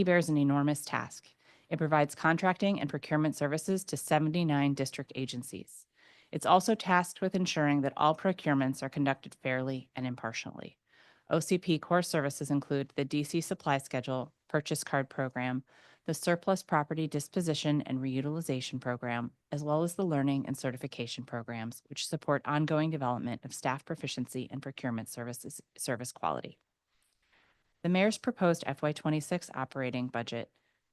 bears an enormous task. It provides contracting and procurement services to 79 district agencies. It's also tasked with ensuring that all procurements are conducted fairly and impartially. OCP core services include the DC Supply Schedule, Purchase Card Program, the Surplus Property Disposition and Reutilization Program, as well as the Learning and Certification Programs, which support ongoing development of staff proficiency and procurement service quality. The mayor's proposed FY26 operating budget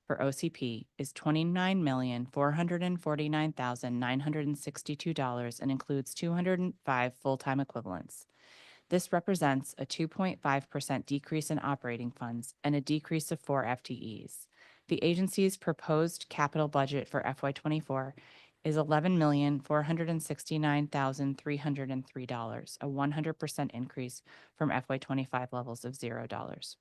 for OCP is $29,449,962 and includes 205 full-time equivalents. This represents a 2.5% decrease in operating funds and a decrease of 4 FTEs. The agency's proposed capital budget for FY24 is $11,469,303, a 100% increase from FY25 levels of $0.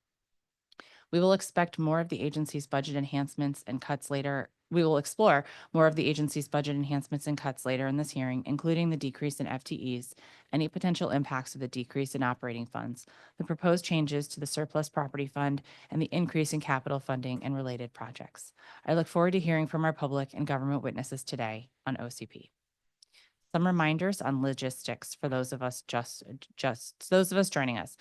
We will expect more of the agency's budget enhancements and cuts later. We will explore more of the agency's budget enhancements and cuts later in this hearing, including the decrease in FTEs, any potential impacts of the decrease in operating funds, the proposed changes to the surplus property fund, and the increase in capital funding and related projects. I look forward to hearing from our public and government witnesses today on OCP. Some reminders on logistics for those of us joining us.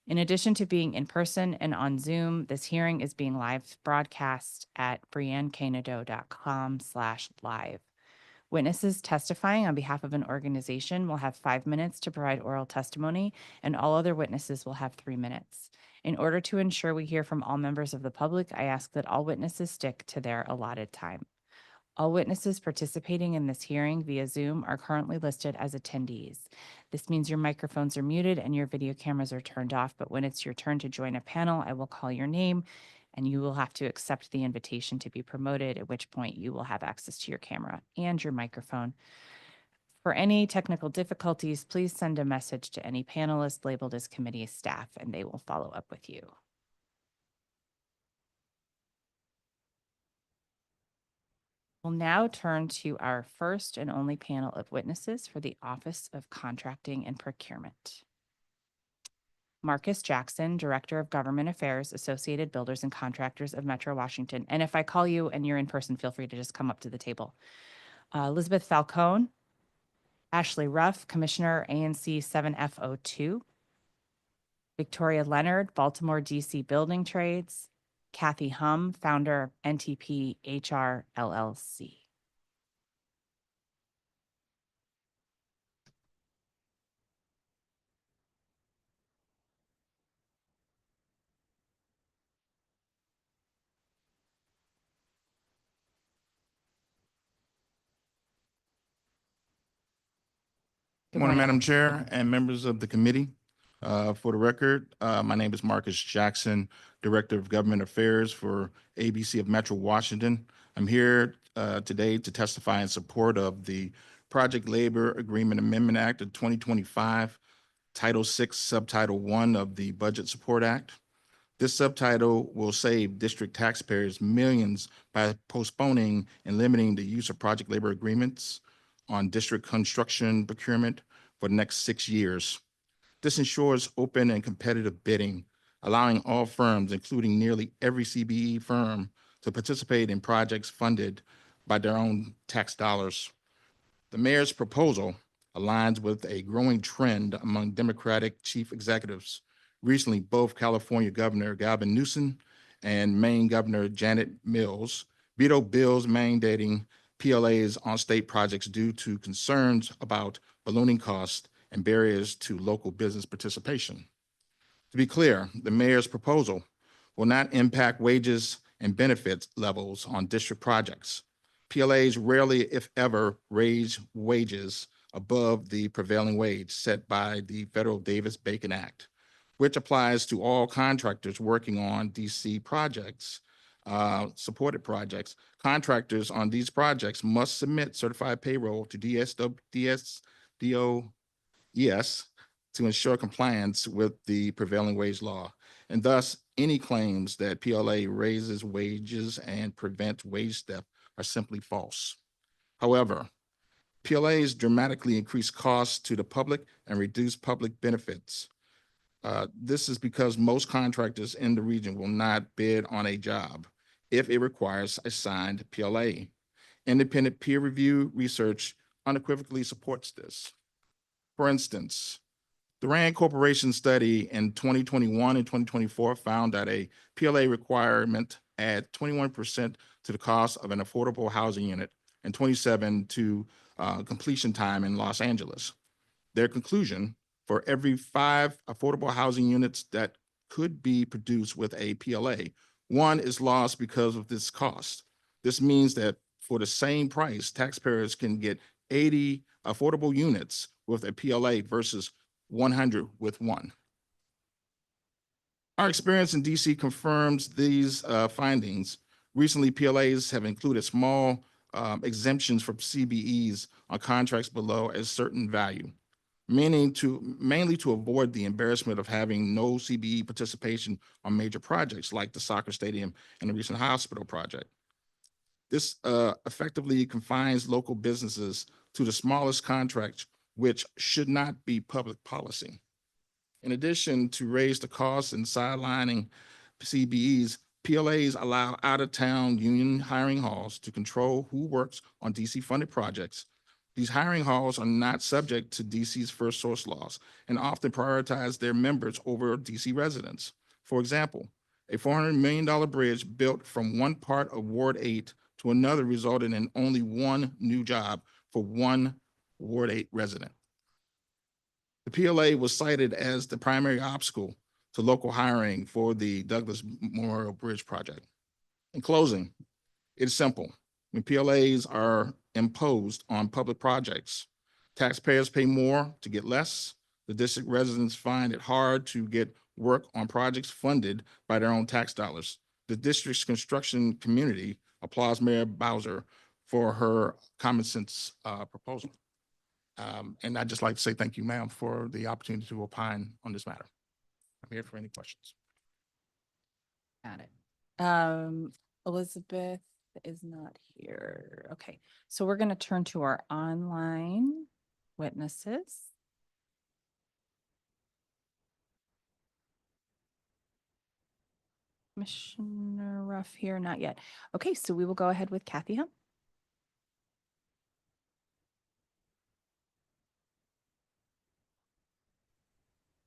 In addition to being in person and on Zoom, this hearing is being live broadcast at briannecanado.com/live. Witnesses testifying on behalf of an organization will have 5 minutes to provide oral testimony, and all other witnesses will have 3 minutes. In order to ensure we hear from all members of the public, I ask that all witnesses stick to their allotted time. All witnesses participating in this hearing via Zoom are currently listed as attendees. This means your microphones are muted and your video cameras are turned off, but when it's your turn to join a panel, I will call your name and you will have to accept the invitation to be promoted, at which point you will have access to your camera and your microphone. For any technical difficulties, please send a message to any panelist labeled as committee staff and they will follow up with you. We'll now turn to our first and only panel of witnesses for the Office of Contracting and Procurement. Marcus Jackson, Director of Government Affairs, Associated Builders and Contractors of Metro Washington. And if I call you and you're in person, feel free to just come up to the table. Elizabeth Falcone, Ashley Ruff, Commissioner ANC 7F02. Victoria Leonard, Baltimore DC Building Trades. Kathy Hum, founder, NTP HR LLC. Good morning, Madam Chair and members of the committee. For the record, my name is Marcus Jackson, Director of Government Affairs for ABC of Metro Washington. I'm here today to testify in support of the Project Labor Agreement Amendment Act of 2025, Title VI, Subtitle 1 of the Budget Support Act. This subtitle will save district taxpayers millions by postponing and limiting the use of project labor agreements on district construction procurement for the next 6 years. This ensures open and competitive bidding, allowing all firms, including nearly every CBE firm, to participate in projects funded by their own tax dollars. The mayor's proposal aligns with a growing trend among Democratic chief executives. Recently, both California Governor Gavin Newsom and Maine Governor Janet Mills vetoed bills mandating PLAs on state projects due to concerns about ballooning costs and barriers to local business participation. To be clear, the mayor's proposal will not impact wages and benefits levels on district projects. PLAs rarely, if ever, raise wages above the prevailing wage set by the Federal Davis-Bacon Act, which applies to all contractors working on DC projects. Supported projects. Contractors on these projects must submit certified payroll to DSDOES to ensure compliance with the prevailing wage law. And thus, any claims that PLA raises wages and prevents wage theft are simply false. However, PLAs dramatically increase costs to the public and reduce public benefits. This is because most contractors in the region will not bid on a job if it requires a signed PLA. Independent peer review research unequivocally supports this. For instance, the Rand Corporation study in 2021 and 2024 found that a PLA requirement add 21% to the cost of an affordable housing unit and 27 to completion time in Los Angeles. Their conclusion: for every 5 affordable housing units that could be produced with a PLA, 1 is lost because of this cost. This means that for the same price, taxpayers can get 80 affordable units with a PLA versus 100 with one. Our experience in DC confirms these findings. Recently, PLAs have included small exemptions from CBEs on contracts below a certain value, mainly to avoid the embarrassment of having no CBE participation on major projects like the soccer stadium and the recent hospital project. This effectively confines local businesses to the smallest contracts, which should not be public policy. In addition to raise the costs and sidelining CBEs, PLAs allow out-of-town union hiring halls to control who works on DC-funded projects. These hiring halls are not subject to DC's first source laws and often prioritize their members over DC residents. For example, a $400 million bridge built from one part of Ward 8 to another resulted in only one new job for one Ward 8 resident. The PLA was cited as the primary obstacle to local hiring for the Douglas Memorial Bridge project. In closing, it's simple. When PLAs are imposed on public projects, taxpayers pay more to get less. The district residents find it hard to get work on projects funded by their own tax dollars. The district's construction community applauds Mayor Bowser for her common sense proposal. And I'd just like to say thank you, ma'am, for the opportunity to opine on this matter. I'm here for any questions. Got it. Elizabeth is not here. Okay, so we're going to turn to our online witnesses. Commissioner Ruff here, not yet. Okay, so we will go ahead with Kathy Hum.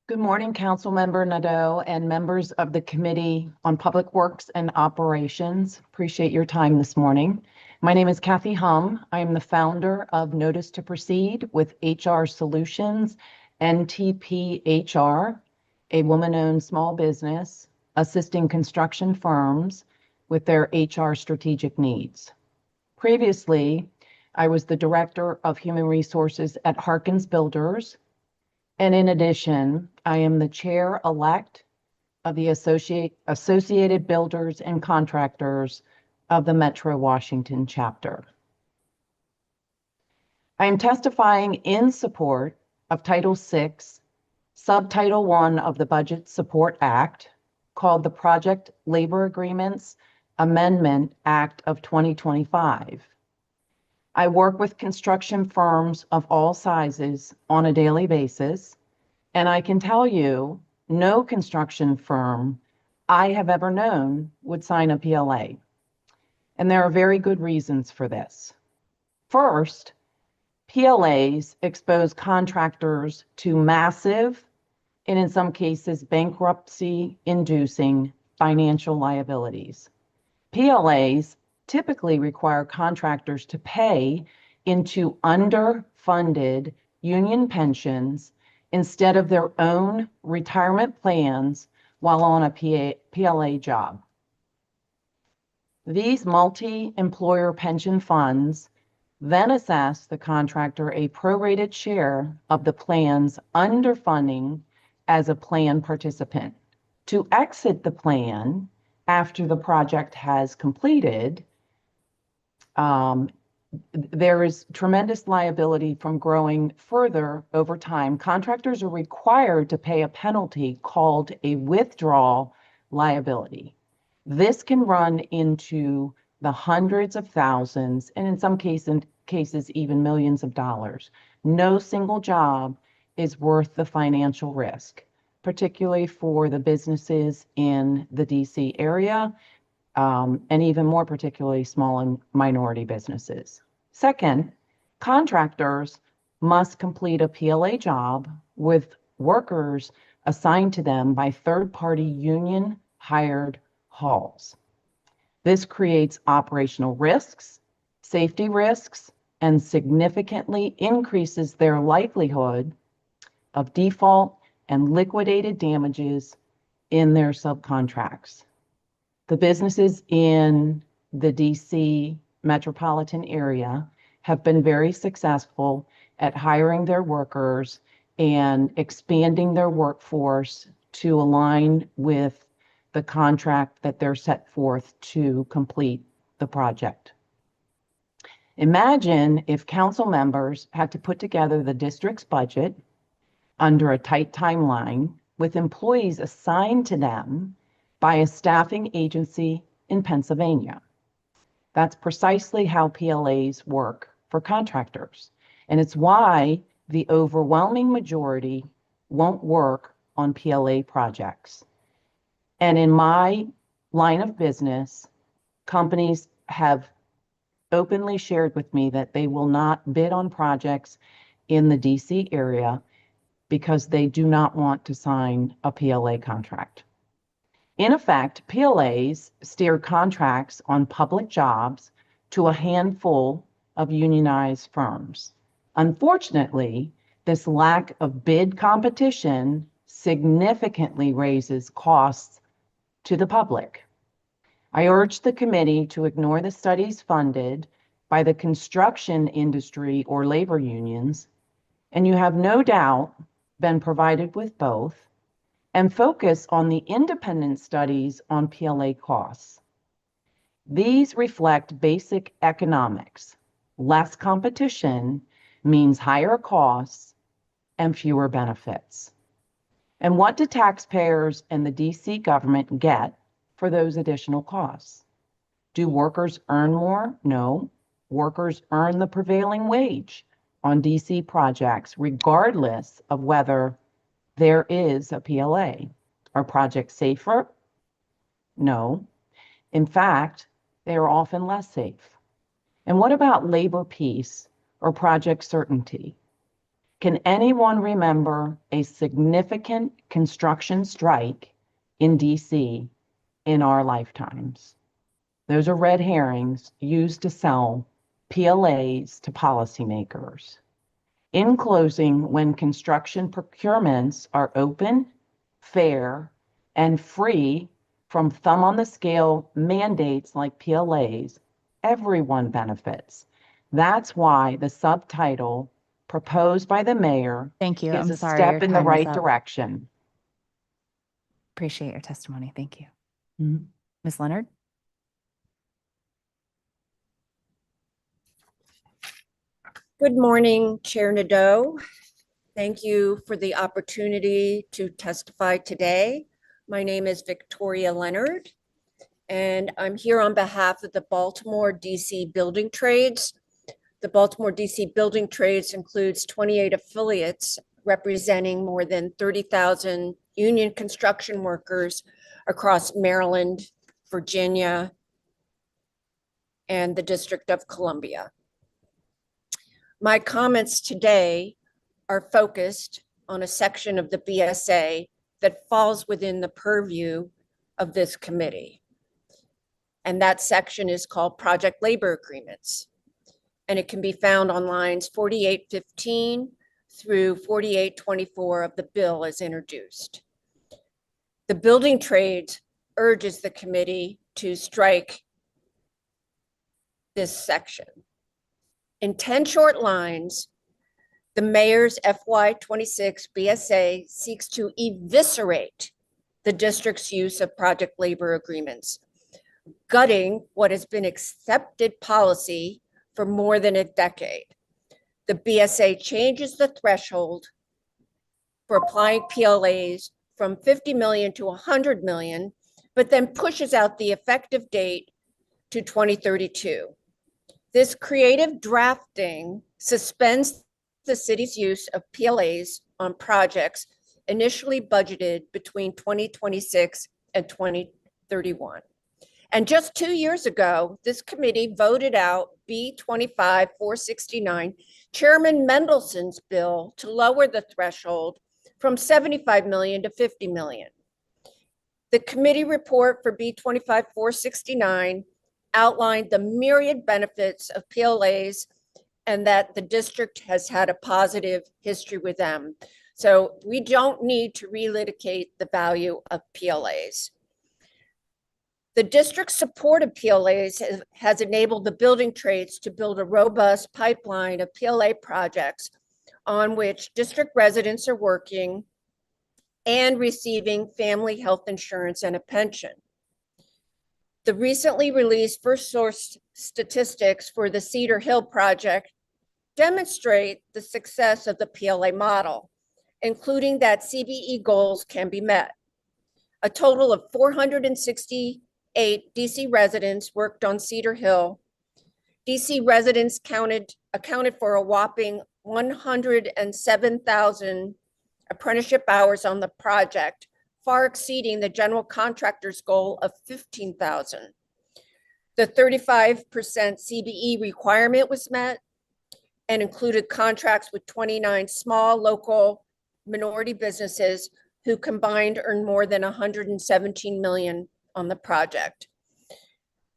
Good morning, Councilmember Nadeau and members of the Committee on Public Works and Operations. Appreciate your time this morning. My name is Kathy Hum. I am the founder of Notice to Proceed with HR Solutions, NTP-HR, a woman-owned small business assisting construction firms with their HR strategic needs. Previously, I was the Director of Human Resources at Harkins Builders. And in addition, I am the chair-elect of the Associated Builders and Contractors of the Metro Washington chapter. I am testifying in support of Title VI, Subtitle 1 of the Budget Support Act, called the Project Labor Agreements Amendment Act of 2025. I work with construction firms of all sizes on a daily basis, and I can tell you no construction firm I have ever known would sign a PLA. And there are very good reasons for this. First, PLAs expose contractors to massive, and in some cases, bankruptcy-inducing financial liabilities. PLAs typically require contractors to pay into underfunded union pensions instead of their own retirement plans while on a PLA job. These multi-employer pension funds then assess the contractor a prorated share of the plan's underfunding as a plan participant. To exit the plan after the project has completed, there is tremendous liability from growing further over time. Contractors are required to pay a penalty called a withdrawal liability. This can run into the hundreds of thousands, and in some cases even millions of dollars. No single job is worth the financial risk. particularly for the businesses in the DC area, and even more particularly small and minority businesses. Second, contractors must complete a PLA job with workers assigned to them by third-party union hired halls. This creates operational risks, safety risks, and significantly increases their likelihood of default and liquidated damages in their subcontracts. The businesses in the DC metropolitan area have been very successful at hiring their workers and expanding their workforce to align with the contract that they're set forth to complete the project. Imagine if council members had to put together the district's budget under a tight timeline with employees assigned to them by a staffing agency in Pennsylvania. That's precisely how PLAs work for contractors. And it's why the overwhelming majority won't work on PLA projects. And in my line of business, companies have openly shared with me that they will not bid on projects in the DC area because they do not want to sign a PLA contract. In effect, PLAs steer contracts on public jobs to a handful of unionized firms. Unfortunately, this lack of bid competition significantly raises costs to the public. I urge the committee to ignore the studies funded by the construction industry or labor unions, and you have no doubt been provided with both, and focus on the independent studies on PLA costs. These reflect basic economics. Less competition means higher costs and fewer benefits. And what do taxpayers and the DC government get for those additional costs? Do workers earn more? No. Workers earn the prevailing wage on DC projects, regardless of whether there is a PLA. Are projects safer? No. In fact, they are often less safe. And what about labor peace or project certainty? Can anyone remember a significant construction strike in DC in our lifetimes? Those are red herrings used to sell PLAs to policymakers. In closing, when construction procurements are open, fair, and free from thumb on the scale mandates like PLAs, everyone benefits. That's why the subtitle proposed by the mayor Thank you. is I'm a sorry, your step in the time is right up. direction. Appreciate your testimony. Thank you. Mhm. Ms. Leonard? Good morning, Chair Nadeau. Thank you for the opportunity to testify today. My name is Victoria Leonard, and I'm here on behalf of the Baltimore DC Building Trades. The Baltimore DC Building Trades includes 28 affiliates representing more than 30,000 union construction workers across Maryland, Virginia, and the District of Columbia. My comments today are focused on a section of the BSA that falls within the purview of this committee. And that section is called Project Labor Agreements. And it can be found on lines 4815 through 4824 of the bill as introduced. The Building Trades urges the committee to strike this section. In 10 short lines, the mayor's FY26 BSA seeks to eviscerate the district's use of project labor agreements, gutting what has been accepted policy for more than a decade. The BSA changes the threshold for applying PLAs from 50 million to 100 million, but then pushes out the effective date to 2032. This creative drafting suspends the city's use of PLAs on projects initially budgeted between 2026 and 2031. And just 2 years ago, this committee voted out B 25-469, Chairman Mendelson's bill to lower the threshold from 75 million to 50 million. The committee report for B 25-469 outlined the myriad benefits of PLAs and that the district has had a positive history with them. So we don't need to relitigate the value of PLAs. The district's support of PLAs has enabled the building trades to build a robust pipeline of PLA projects on which district residents are working and receiving family health insurance and a pension. The recently released first source statistics for the Cedar Hill project demonstrate the success of the PLA model, including that CBE goals can be met. A total of 468 DC residents worked on Cedar Hill. DC residents accounted for a whopping 107,000 apprenticeship hours on the project, far exceeding the general contractor's goal of 15,000. The 35% CBE requirement was met and included contracts with 29 small local minority businesses who combined earned more than 117 million on the project.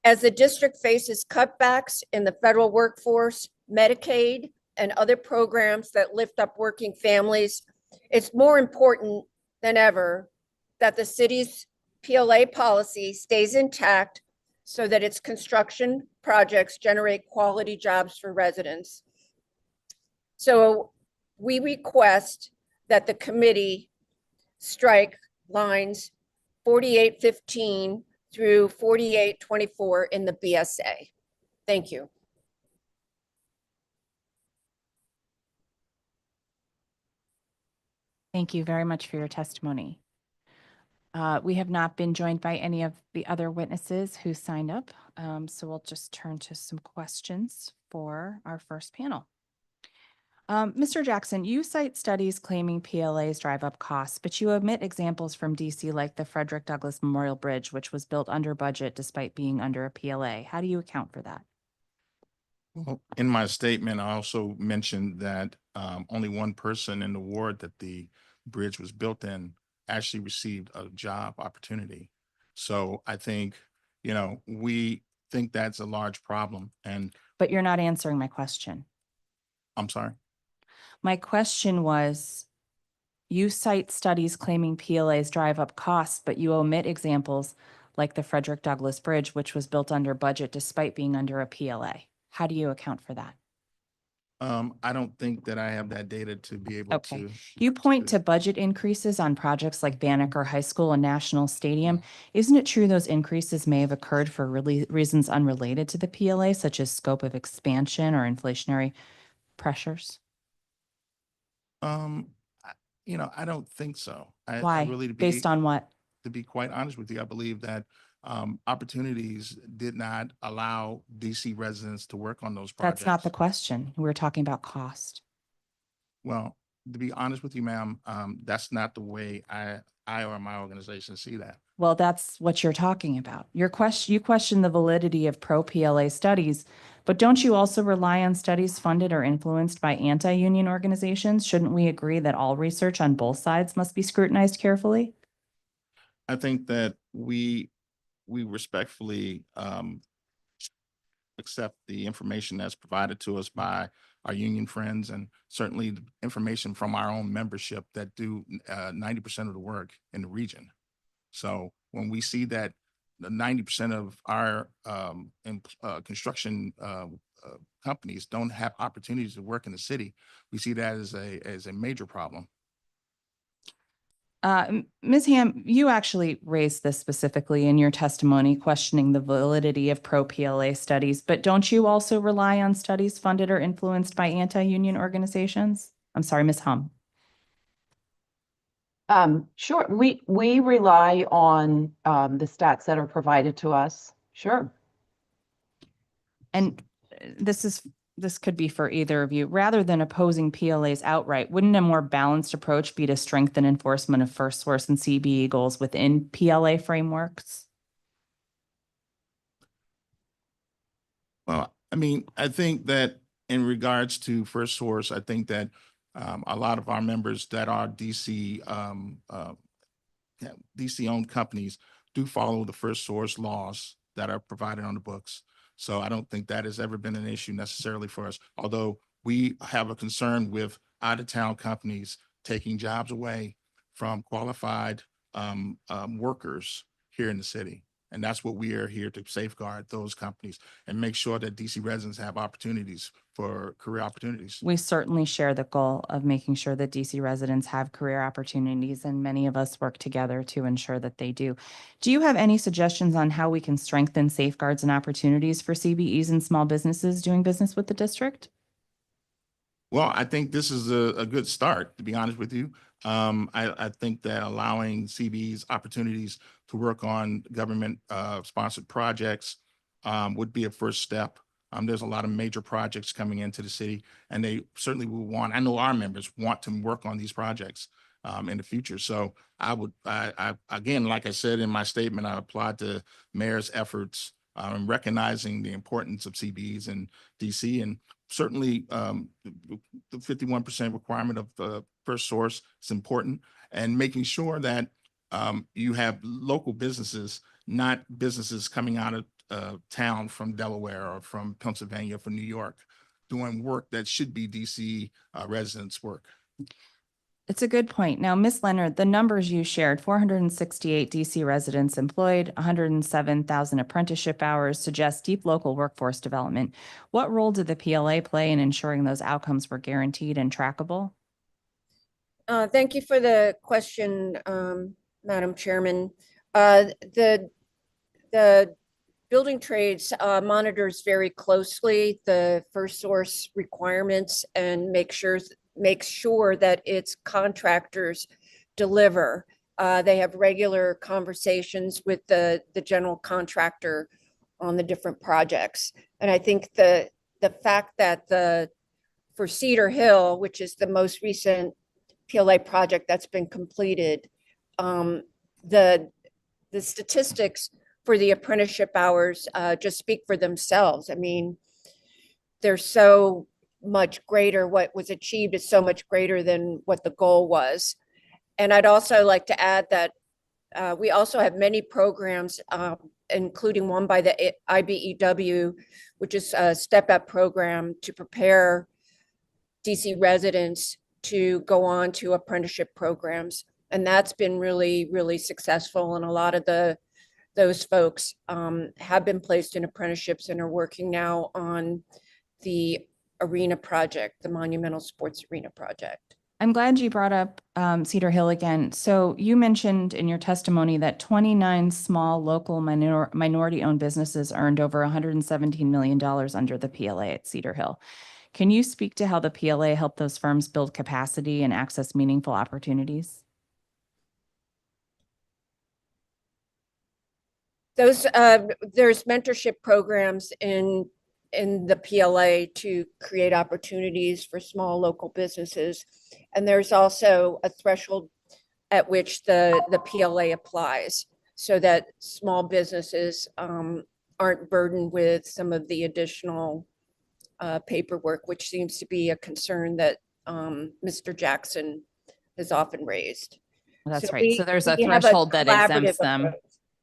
As the district faces cutbacks in the federal workforce, Medicaid, and other programs that lift up working families, it's more important than ever that the city's PLA policy stays intact so that its construction projects generate quality jobs for residents. So we request that the committee strike lines 4815 through 4824 in the BSA. Thank you. Thank you very much for your testimony. We have not been joined by any of the other witnesses who signed up, so we'll just turn to some questions for our first panel. Mr. Jackson, you cite studies claiming PLAs drive up costs, but you omit examples from DC like the Frederick Douglass Memorial Bridge, which was built under budget despite being under a PLA. How do you account for that? Well, in my statement, I also mentioned that only one person in the ward that the bridge was built in actually received a job opportunity. So I think, we think that's a large problem. But you're not answering my question. I'm sorry. My question was, you cite studies claiming PLAs drive up costs, but you omit examples like the Frederick Douglass Bridge, which was built under budget despite being under a PLA. How do you account for that? I don't think that I have that data to be able to. You point to budget increases on projects like Banneker High School and National Stadium. Isn't it true those increases may have occurred for reasons unrelated to the PLA, such as scope of expansion or inflationary pressures? I don't think so. Why? Based on what? To be quite honest with you, I believe that opportunities did not allow DC residents to work on those projects. That's not the question. We're talking about cost. Well, to be honest with you, ma'am, that's not the way I or my organization see that. Well, that's what you're talking about. You question the validity of pro-PLA studies, but don't you also rely on studies funded or influenced by anti-union organizations? Shouldn't we agree that all research on both sides must be scrutinized carefully? I think that we respectfully accept the information that's provided to us by our union friends, and certainly the information from our own membership that do 90% of the work in the region. So when we see that the 90% of our construction companies don't have opportunities to work in the city, we see that as a major problem. Ms. Ham, you actually raised this specifically in your testimony, questioning the validity of pro-PLA studies, but don't you also rely on studies funded or influenced by anti-union organizations? I'm sorry, Ms. Hum. Sure. We rely on the stats that are provided to us. Sure. And this is this could be for either of you, rather than opposing PLAs outright, wouldn't a more balanced approach be to strengthen enforcement of first source and CBE goals within PLA frameworks? Well, I mean, I think that in regards to first source, I think that a lot of our members that are DC-owned companies do follow the first source laws that are provided on the books. So I don't think that has ever been an issue necessarily for us, although we have a concern with out-of-town companies taking jobs away from qualified workers here in the city. And that's what we are here to safeguard, those companies, and make sure that DC residents have opportunities for career opportunities. We certainly share the goal of making sure that DC residents have career opportunities, and many of us work together to ensure that they do. Do you have any suggestions on how we can strengthen safeguards and opportunities for CBEs and small businesses doing business with the district? Well, I think this is a good start, to be honest with you. I think that allowing CBEs opportunities to work on government sponsored projects would be a first step. There's a lot of major projects coming into the city, and they certainly will want, I know our members want to work on these projects in the future. So I again, like I said in my statement, I applaud the mayor's efforts in recognizing the importance of CBEs in DC, and certainly the 51% requirement of the first source is important, and making sure that you have local businesses, not businesses coming out of town from Delaware or from Pennsylvania, or from New York, doing work that should be DC residents' work. It's a good point. Now, Ms. Leonard, the numbers you shared, 468 DC residents employed, 107,000 apprenticeship hours, suggest deep local workforce development. What role did the PLA play in ensuring those outcomes were guaranteed and trackable? Thank you for the question, Madam Chairman. The building trades monitors very closely the first source requirements and make sure that its contractors deliver. They have regular conversations with the general contractor on the different projects. And I think the fact that for Cedar Hill, which is the most recent PLA project that's been completed, the statistics for the apprenticeship hours just speak for themselves. I mean, they're so much greater. What was achieved is so much greater than what the goal was. And I'd also like to add that we also have many programs, including one by the IBEW, which is a step-up program to prepare DC residents to go on to apprenticeship programs. And that's been really, really successful. And a lot of those folks have been placed in apprenticeships and are working now on the arena project, the Monumental Sports Arena project. I'm glad you brought up Cedar Hill again. So you mentioned in your testimony that 29 small local minority-owned businesses earned over $117 million under the PLA at Cedar Hill. Can you speak to how the PLA helped those firms build capacity and access meaningful opportunities? There's mentorship programs in the PLA to create opportunities for small local businesses. And there's also a threshold at which the PLA applies so that small businesses aren't burdened with some of the additional paperwork, which seems to be a concern that Mr. Jackson has often raised. Well, that's So right. So there's a threshold that exempts them.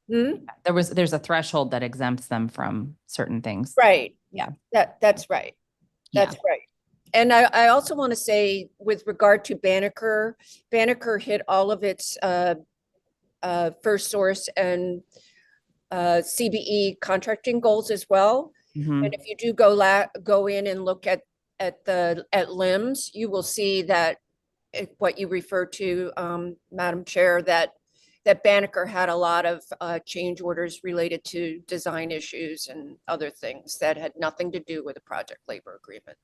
There's a threshold that exempts them from certain things. Right. Yeah. That's right. That's right. And I also want to say, with regard to Banneker hit all of its first source and CBE contracting goals as well. Mm-hmm. And if you do go in and look at LIMS, you will see that what you refer to, Madam Chair, that Banneker had a lot of change orders related to design issues and other things that had nothing to do with a project labor agreement.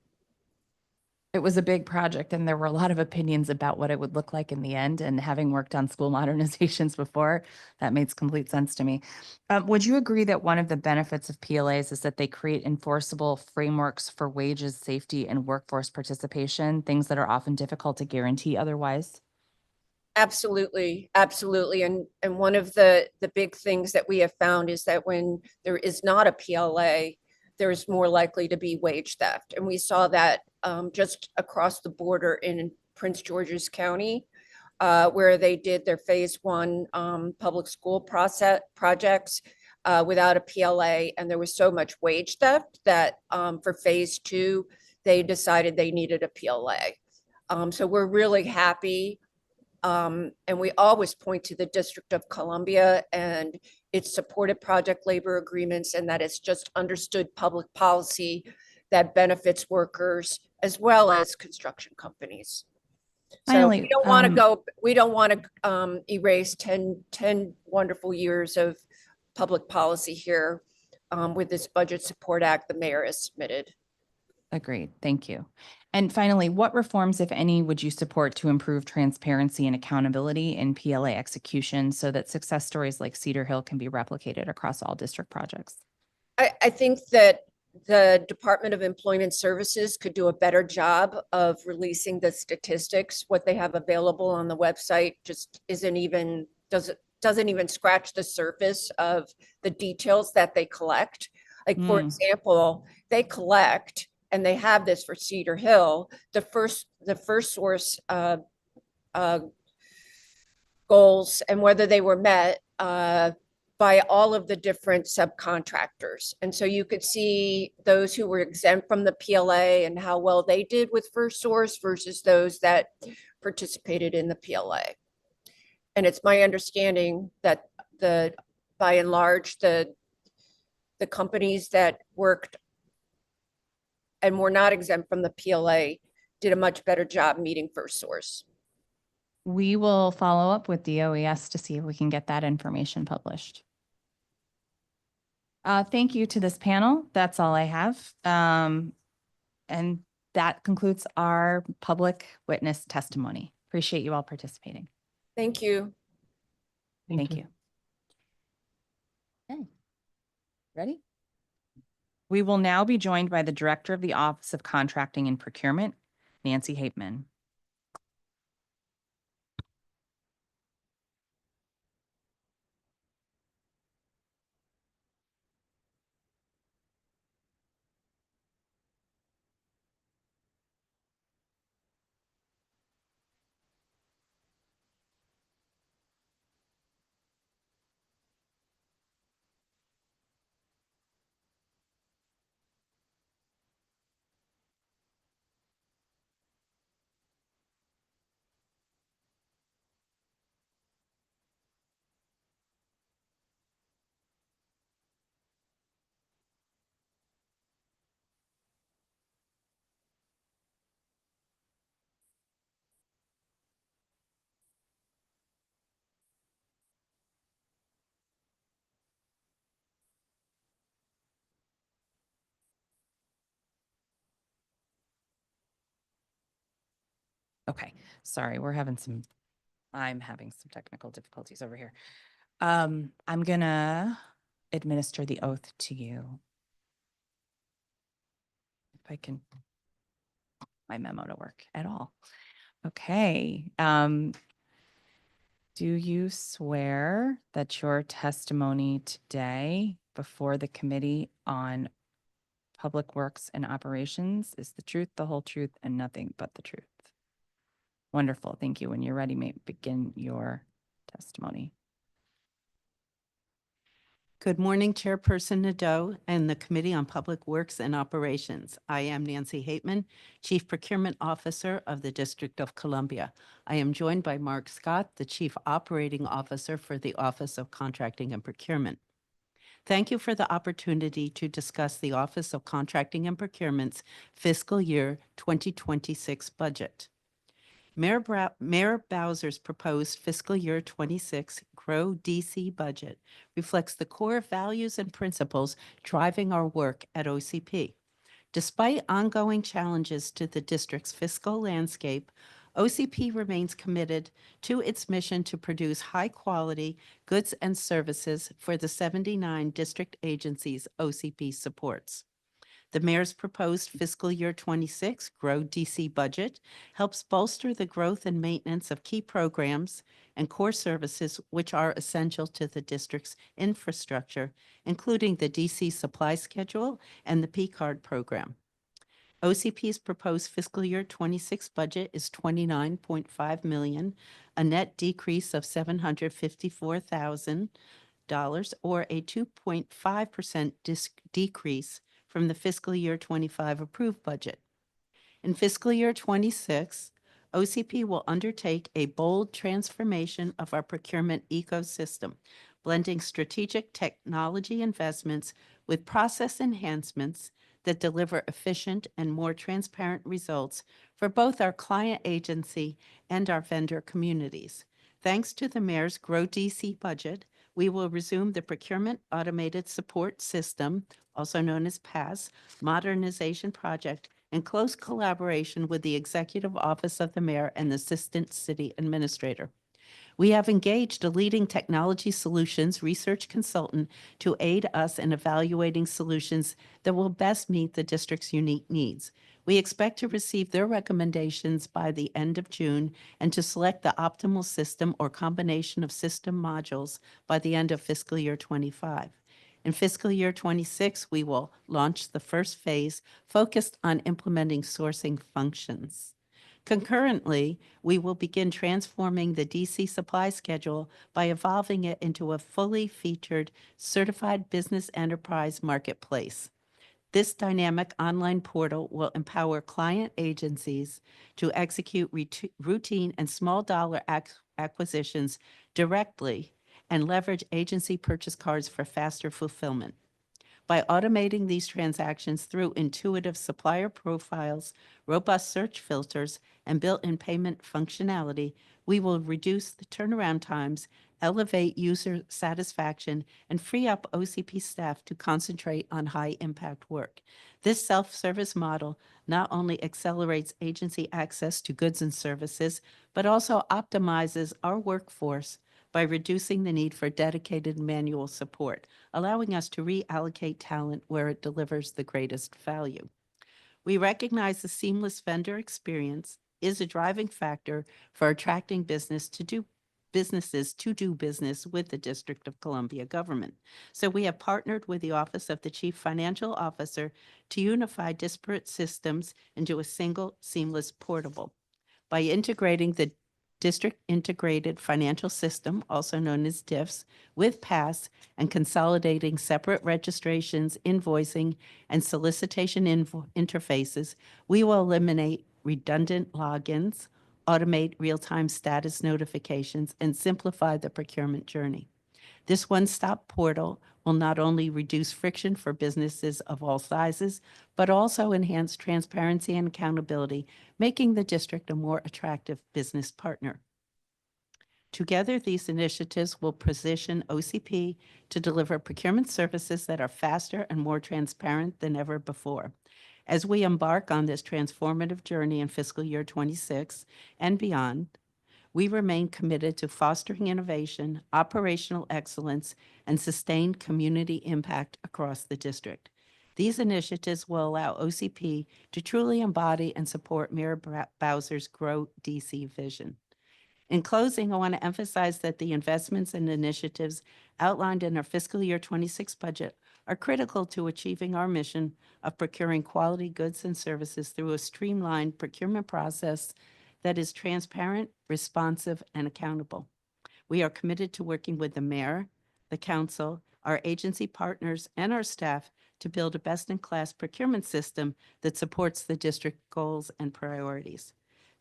It was a big project and there were a lot of opinions about what it would look like in the end. And having worked on school modernizations before, that makes complete sense to me. Would you agree that one of the benefits of PLAs is that they create enforceable frameworks for wages, safety, and workforce participation, things that are often difficult to guarantee otherwise? Absolutely, absolutely. And one of the big things that we have found is that when there is not a PLA, there's more likely to be wage theft. And we saw that just across the border in Prince George's County, where they did their phase one public school projects without a PLA. And there was so much wage theft that for phase two, they decided they needed a PLA. So we're really happy. And we always point to the District of Columbia and its supported project labor agreements, and that it's just understood public policy that benefits workers as well as construction companies. So Finally, we don't want to go, we don't want to erase 10 wonderful years of public policy here with this Budget Support Act the mayor has submitted. Agreed. Thank you. And finally, what reforms, if any, would you support to improve transparency and accountability in PLA execution so that success stories like Cedar Hill can be replicated across all district projects? I think that the Department of Employment Services could do a better job of releasing the statistics. What they have available on the website just doesn't even scratch the surface of the details that they collect. Like, for example, they collect, and they have this for Cedar Hill, the first source goals and whether they were met by all of the different subcontractors. And so you could see those who were exempt from the PLA and how well they did with first source versus those that participated in the PLA. And it's my understanding that by and large, the companies that worked and were not exempt from the PLA did a much better job meeting first source. We will follow up with DOES to see if we can get that information published. Thank you to this panel. That's all I have. And that concludes our public witness testimony. Appreciate you all participating. Thank you. Thank you. Okay. Ready? We will now be joined by the Director of the Office of Contracting and Procurement, Nancy Hapeman. Okay, sorry, I'm having some technical difficulties over here. I'm gonna administer the oath to you. If I can, my memo to work at all. Okay. Do you swear that your testimony today before the Committee on Public Works and Operations is the truth, the whole truth, and nothing but the truth? Wonderful. Thank you. When you're ready, may begin your testimony. Good morning, Chairperson Nadeau and the Committee on Public Works and Operations. I am Nancy Hapeman, Chief Procurement Officer of the District of Columbia. I am joined by Mark Scott, the Chief Operating Officer for the Office of Contracting and Procurement. Thank you for the opportunity to discuss the Office of Contracting and Procurement's fiscal year 2026 budget. Mayor Bowser's proposed fiscal year 26 Grow DC budget reflects the core values and principles driving our work at OCP. Despite ongoing challenges to the district's fiscal landscape, OCP remains committed to its mission to produce high-quality goods and services for the 79 district agencies OCP supports. The mayor's proposed fiscal year 26 Grow DC budget helps bolster the growth and maintenance of key programs and core services which are essential to the district's infrastructure, including the DC supply schedule and the P-card program. OCP's proposed fiscal year 26 budget is $29.5 million, a net decrease of $754,000, or a 2.5% decrease from the fiscal year 25 approved budget. In fiscal year 26, OCP will undertake a bold transformation of our procurement ecosystem, blending strategic technology investments with process enhancements that deliver efficient and more transparent results for both our client agency and our vendor communities. Thanks to the mayor's Grow DC budget, we will resume the Procurement Automated Support System, also known as PASS, modernization project in close collaboration with the Executive Office of the Mayor and the Assistant City Administrator. We have engaged a leading technology solutions research consultant to aid us in evaluating solutions that will best meet the district's unique needs. We expect to receive their recommendations by the end of June and to select the optimal system or combination of system modules by the end of fiscal year 25. In fiscal year 26, we will launch the first phase focused on implementing sourcing functions. Concurrently, we will begin transforming the DC supply schedule by evolving it into a fully featured certified business enterprise marketplace. This dynamic online portal will empower client agencies to execute routine and small dollar acquisitions directly and leverage agency purchase cards for faster fulfillment. By automating these transactions through intuitive supplier profiles, robust search filters, and built-in payment functionality, we will reduce the turnaround times, elevate user satisfaction, and free up OCP staff to concentrate on high-impact work. This self-service model not only accelerates agency access to goods and services, but also optimizes our workforce by reducing the need for dedicated manual support, allowing us to reallocate talent where it delivers the greatest value. We recognize the seamless vendor experience is a driving factor for attracting businesses to do business with the District of Columbia government. So we have partnered with the Office of the Chief Financial Officer to unify disparate systems into a single, seamless, portable. By integrating the District Integrated Financial System, also known as DIFS, with PASS and consolidating separate registrations, invoicing, and solicitation interfaces, we will eliminate redundant logins, automate real-time status notifications, and simplify the procurement journey. This one-stop portal will not only reduce friction for businesses of all sizes, but also enhance transparency and accountability, making the district a more attractive business partner. Together, these initiatives will position OCP to deliver procurement services that are faster and more transparent than ever before. As we embark on this transformative journey in fiscal year 26 and beyond, we remain committed to fostering innovation, operational excellence, and sustained community impact across the district. These initiatives will allow OCP to truly embody and support Mayor Bowser's Grow DC vision. In closing, I want to emphasize that the investments and initiatives outlined in our fiscal year 26 budget are critical to achieving our mission of procuring quality goods and services through a streamlined procurement process that is transparent, responsive, and accountable. We are committed to working with the mayor, the council, our agency partners, and our staff to build a best-in-class procurement system that supports the district goals and priorities.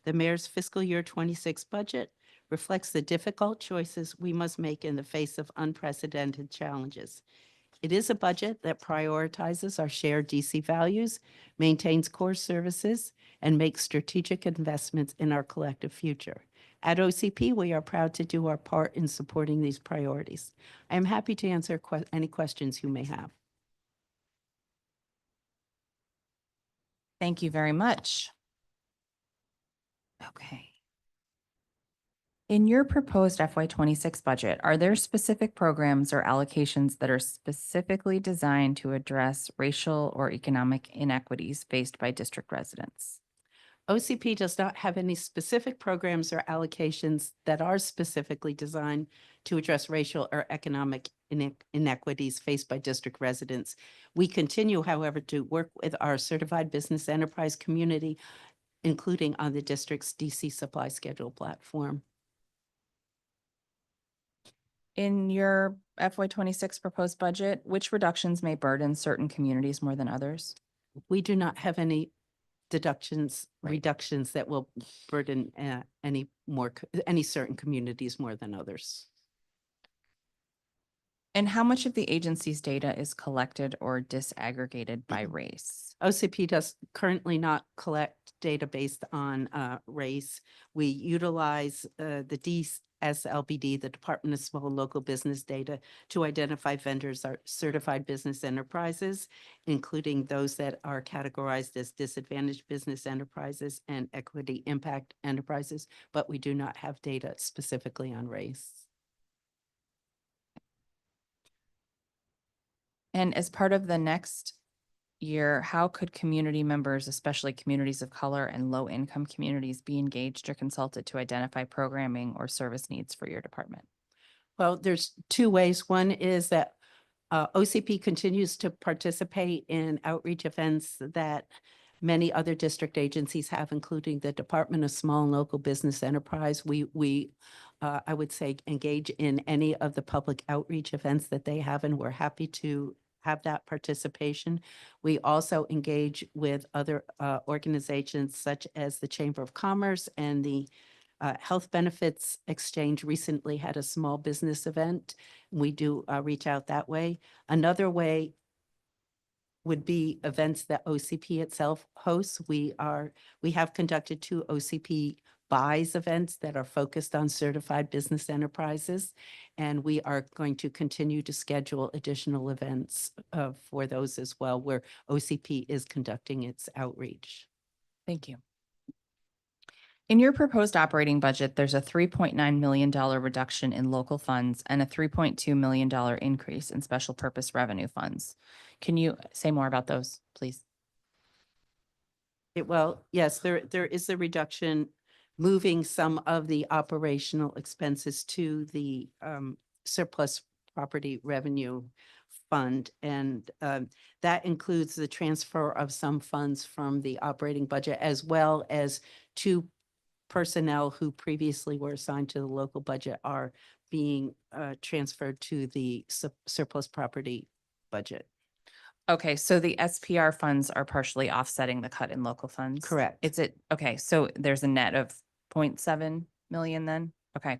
The mayor's fiscal year 26 budget reflects the difficult choices we must make in the face of unprecedented challenges. It is a budget that prioritizes our shared DC values, maintains core services, and makes strategic investments in our collective future. At OCP, we are proud to do our part in supporting these priorities. I am happy to answer any questions you may have. Thank you very much. Okay. In your proposed FY26 budget, are there specific programs or allocations that are specifically designed to address racial or economic inequities faced by district residents? OCP does not have any specific programs or allocations that are specifically designed to address racial or economic inequities faced by district residents. We continue, however, to work with our certified business enterprise community, including on the district's DC supply schedule platform. In your FY26 proposed budget, which reductions may burden certain communities more than others? We do not have any Right. reductions that will burden any certain communities more than others. And how much of the agency's data is collected or disaggregated by race? OCP does currently not collect data based on race. We utilize the DSLBD, the Department of Small and Local Business Data, to identify vendors or certified business enterprises, including those that are categorized as disadvantaged business enterprises and equity impact enterprises, but we do not have data specifically on race. And as part of the next year, how could community members, especially communities of color and low-income communities, be engaged or consulted to identify programming or service needs for your department? Well, there's two ways. One is that OCP continues to participate in outreach events that many other district agencies have, including the Department of Small and Local Business Enterprise. We I would say, engage in any of the public outreach events that they have, and we're happy to have that participation. We also engage with other organizations such as the Chamber of Commerce and the Health Benefits Exchange recently had a small business event. We do reach out that way. Another way would be events that OCP itself hosts. We have conducted 2 OCP buys events that are focused on certified business enterprises, and we are going to continue to schedule additional events for those as well, where OCP is conducting its outreach. Thank you. In your proposed operating budget, there's a $3.9 million reduction in local funds and a $3.2 million increase in special purpose revenue funds. Can you say more about those, please? Well, yes, there is a reduction, moving some of the operational expenses to the surplus property revenue fund. And that includes the transfer of some funds from the operating budget, as well as 2 personnel who previously were assigned to the local budget are being transferred to the surplus property budget. Okay, so the SPR funds are partially offsetting the cut in local funds? Correct. Okay, so there's a net of 0.7 million then? Okay.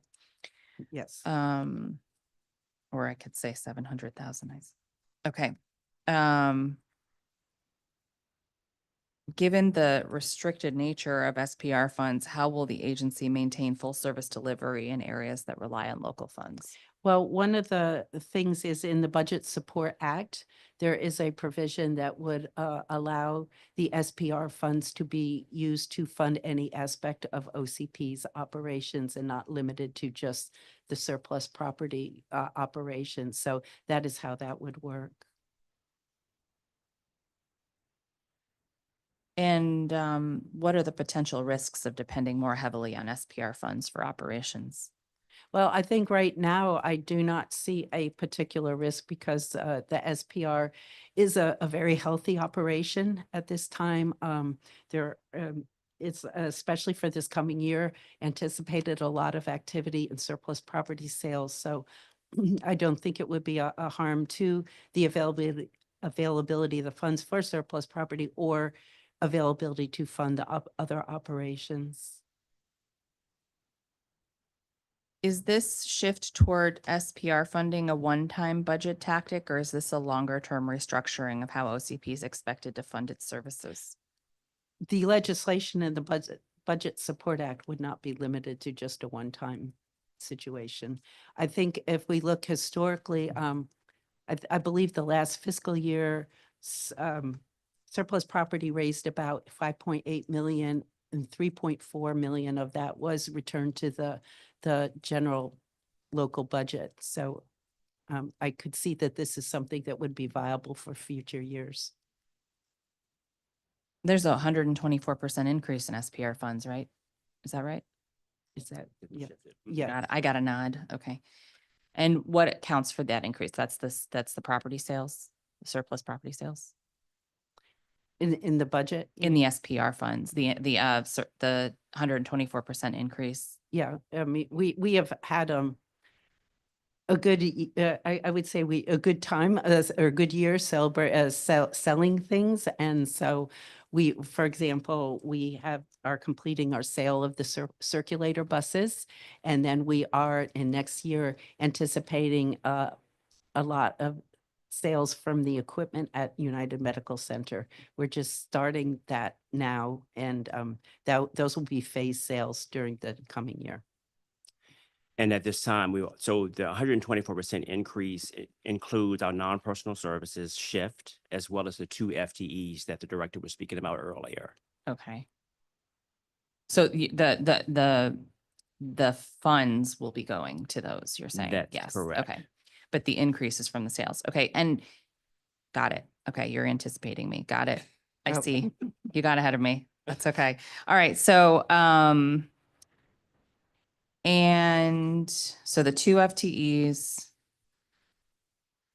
Yes. Or I could say 700,000. Okay. Given the restricted nature of SPR funds, how will the agency maintain full service delivery in areas that rely on local funds? Well, one of the things is in the Budget Support Act, there is a provision that would allow the SPR funds to be used to fund any aspect of OCP's operations and not limited to just the surplus property operations. So that is how that would work. And what are the potential risks of depending more heavily on SPR funds for operations? Well, I think right now I do not see a particular risk because the SPR is a very healthy operation at this time. It's especially for this coming year, anticipated a lot of activity in surplus property sales. So I don't think it would be a harm to the availability of the funds for surplus property or availability to fund the other operations. Is this shift toward SPR funding a one-time budget tactic, or is this a longer-term restructuring of how OCP is expected to fund its services? The legislation in the Budget Support Act would not be limited to just a one-time situation. I think if we look historically, I believe the last fiscal year, surplus property raised about 5.8 million, and 3.4 million of that was returned to the general local budget. So I could see that this is something that would be viable for future years. There's a 124% increase in SPR funds, right? Is that right? Is that, yeah, I got a nod. Okay. And what accounts for that increase? That's the property sales, surplus property sales in the budget? in the SPR funds, the 124% increase. Yeah, I mean, we have had a good, I would say a good time or a good year selling things. And so we, for example, we are completing our sale of the circulator buses. And then we are in next year anticipating a lot of sales from the equipment at United Medical Center. We're just starting that now, and those will be phased sales during the coming year. And at this time, so the 124% increase includes our non-personal services shift, as well as the 2 FTEs that the director was speaking about earlier. Okay. So the funds will be going to those, you're saying? That's Yes. correct. Okay. But the increase is from the sales. Okay. And got it. Okay. You're anticipating me. Got it. I Oh. see. You got ahead of me. That's okay. All right. So, and so the 2 FTEs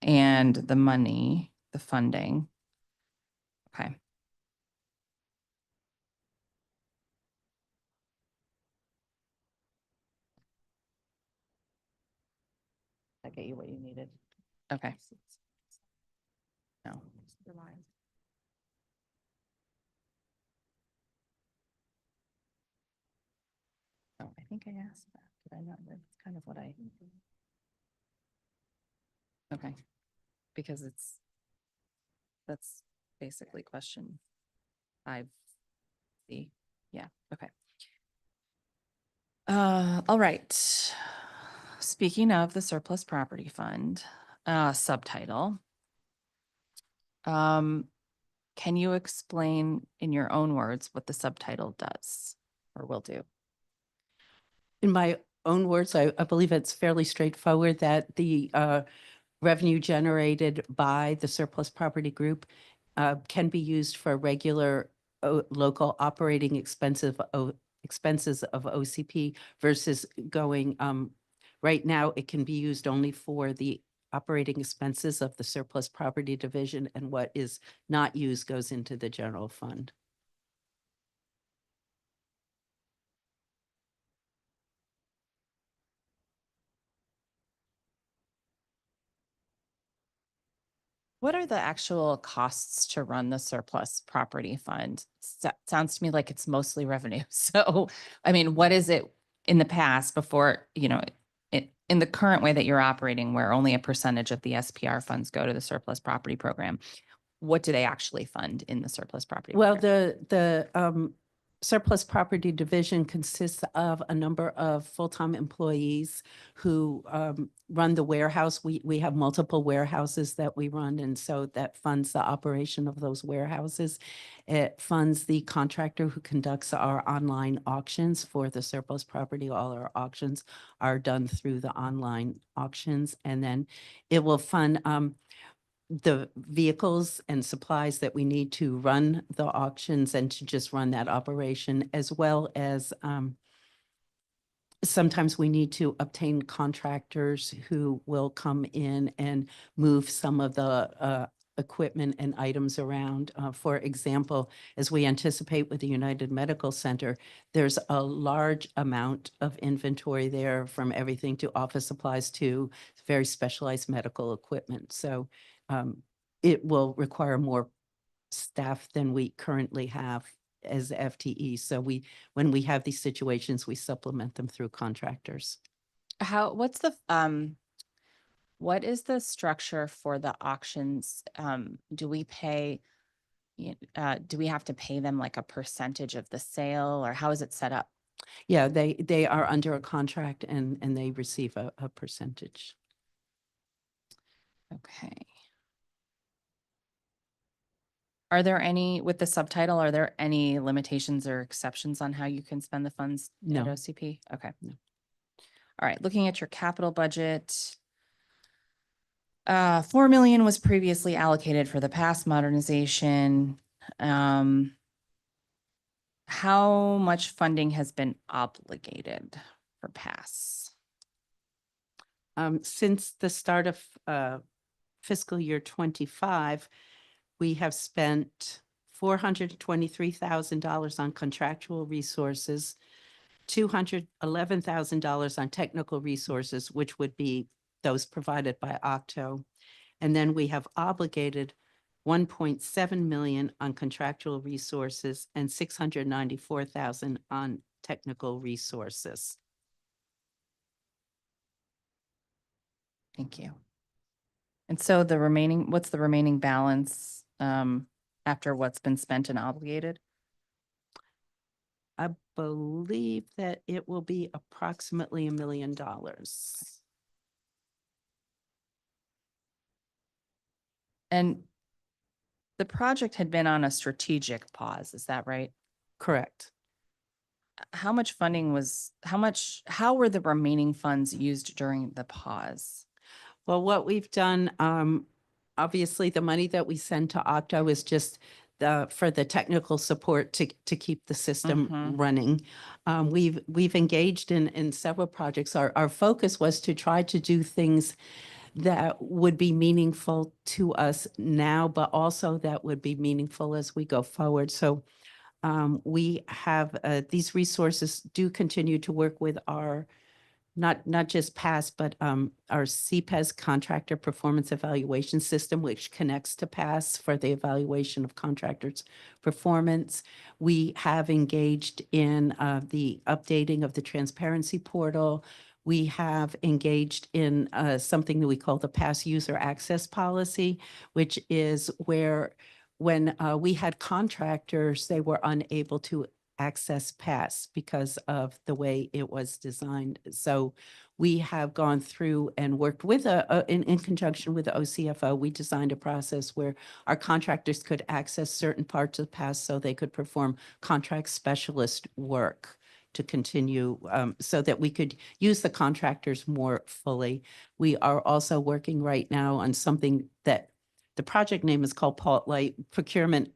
and the money, the funding. Okay. I get you what you needed. Okay. No. Oh, I think I asked that. Did I not? That's kind of what I. Okay. Because that's basically question 5C. Yeah, okay. All right. Speaking of the surplus property fund, subtitle. Can you explain in your own words what the subtitle does or will do? In my own words, I believe it's fairly straightforward that the revenue generated by the surplus property group can be used for regular local operating expenses of OCP versus going, right now, it can be used only for the operating expenses of the surplus property division, and what is not used goes into the general fund. What are the actual costs to run the surplus property fund? Sounds to me like it's mostly revenue. So, I mean, what is it in the past before, in the current way that you're operating, where only a percentage of the SPR funds go to the surplus property program? What do they actually fund in the surplus property? Well, program? the surplus property division consists of a number of full-time employees who run the warehouse. We have multiple warehouses that we run, and so that funds the operation of those warehouses. It funds the contractor who conducts our online auctions for the surplus property. All our auctions are done through the online auctions, and then it will fund the vehicles and supplies that we need to run the auctions and to just run that operation, as well as sometimes we need to obtain contractors who will come in and move some of the equipment and items around. For example, as we anticipate with the United Medical Center, there's a large amount of inventory there, from everything to office supplies to very specialized medical equipment. So it will require more staff than we currently have as FTE. So when we have these situations, we supplement them through contractors. What is the structure for the auctions? Do we have to pay them like a percentage of the sale, or how is it set up? Yeah, they are under a contract and they receive a percentage. Okay. Are there any, with the subtitle, are there any limitations or exceptions on how you can spend the funds at No. OCP? Okay. No. All right, looking at your capital budget. 4 million was previously allocated for the past modernization. How much funding has been obligated for pass? Since the start of fiscal year 25, we have spent $423,000 on contractual resources, $211,000 on technical resources, which would be those provided by Octo. And then we have obligated 1.7 million on contractual resources and 694,000 on technical resources. Thank you. And so the remaining, what's the remaining balance after what's been spent and obligated? I believe that it will be approximately $1 million. And the project had been on a strategic pause, is that right? Correct. How much funding was, how were the remaining funds used during the pause? Well, what we've done, obviously, the money that we send to Octo is just for the technical support to keep the system Mhm. running. We've engaged in several projects. Our focus was to try to do things that would be meaningful to us now, but also that would be meaningful as we go forward. So we have these resources do continue to work with our not just PASS, but our CPES contractor performance evaluation system, which connects to PASS for the evaluation of contractors' performance. We have engaged in the updating of the transparency portal. We have engaged in something that we call the PASS user access policy, which is where when we had contractors, they were unable to access PASS because of the way it was designed. So we have gone through and worked with in conjunction with the OCFO. We designed a process where our contractors could access certain parts of PASS so they could perform contract specialist work to continue so that we could use the contractors more fully. We are also working right now on something that the project name is called Procurement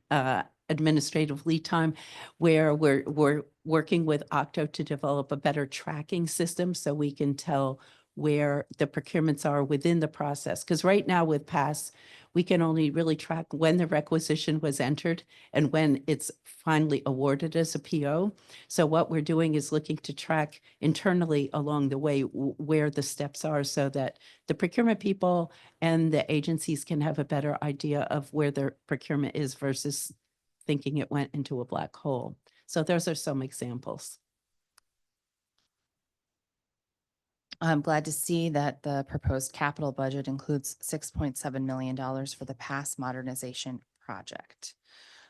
Administrative Lead Time, where we're working with Octo to develop a better tracking system so we can tell where the procurements are within the process. Because right now with PASS, we can only really track when the requisition was entered and when it's finally awarded as a PO. So what we're doing is looking to track internally along the way where the steps are so that the procurement people and the agencies can have a better idea of where their procurement is versus thinking it went into a black hole. So those are some examples. I'm glad to see that the proposed capital budget includes $6.7 million for the past modernization project.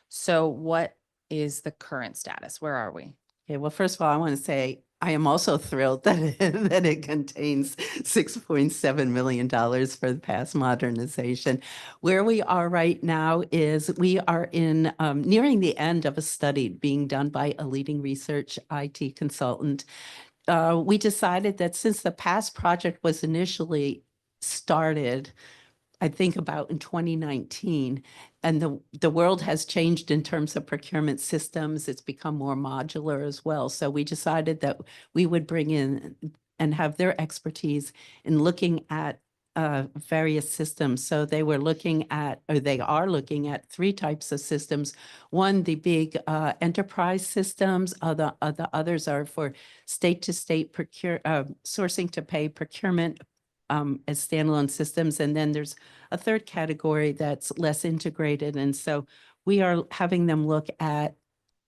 So what is the current status? Where are we? Okay, well, first of all, I want to say I am also thrilled that that it contains $6.7 million for the past modernization. Where we are right now is we are in nearing the end of a study being done by a leading research IT consultant. We decided that since the past project was initially started, I think about in 2019, and the world has changed in terms of procurement systems. It's become more modular as well. So we decided that we would bring in and have their expertise in looking at various systems. So they were looking at, or they are looking at 3 types of systems. One, the big enterprise systems. The others are for state-to-state sourcing to pay procurement as standalone systems. And then there's a third category that's less integrated. And so we are having them look at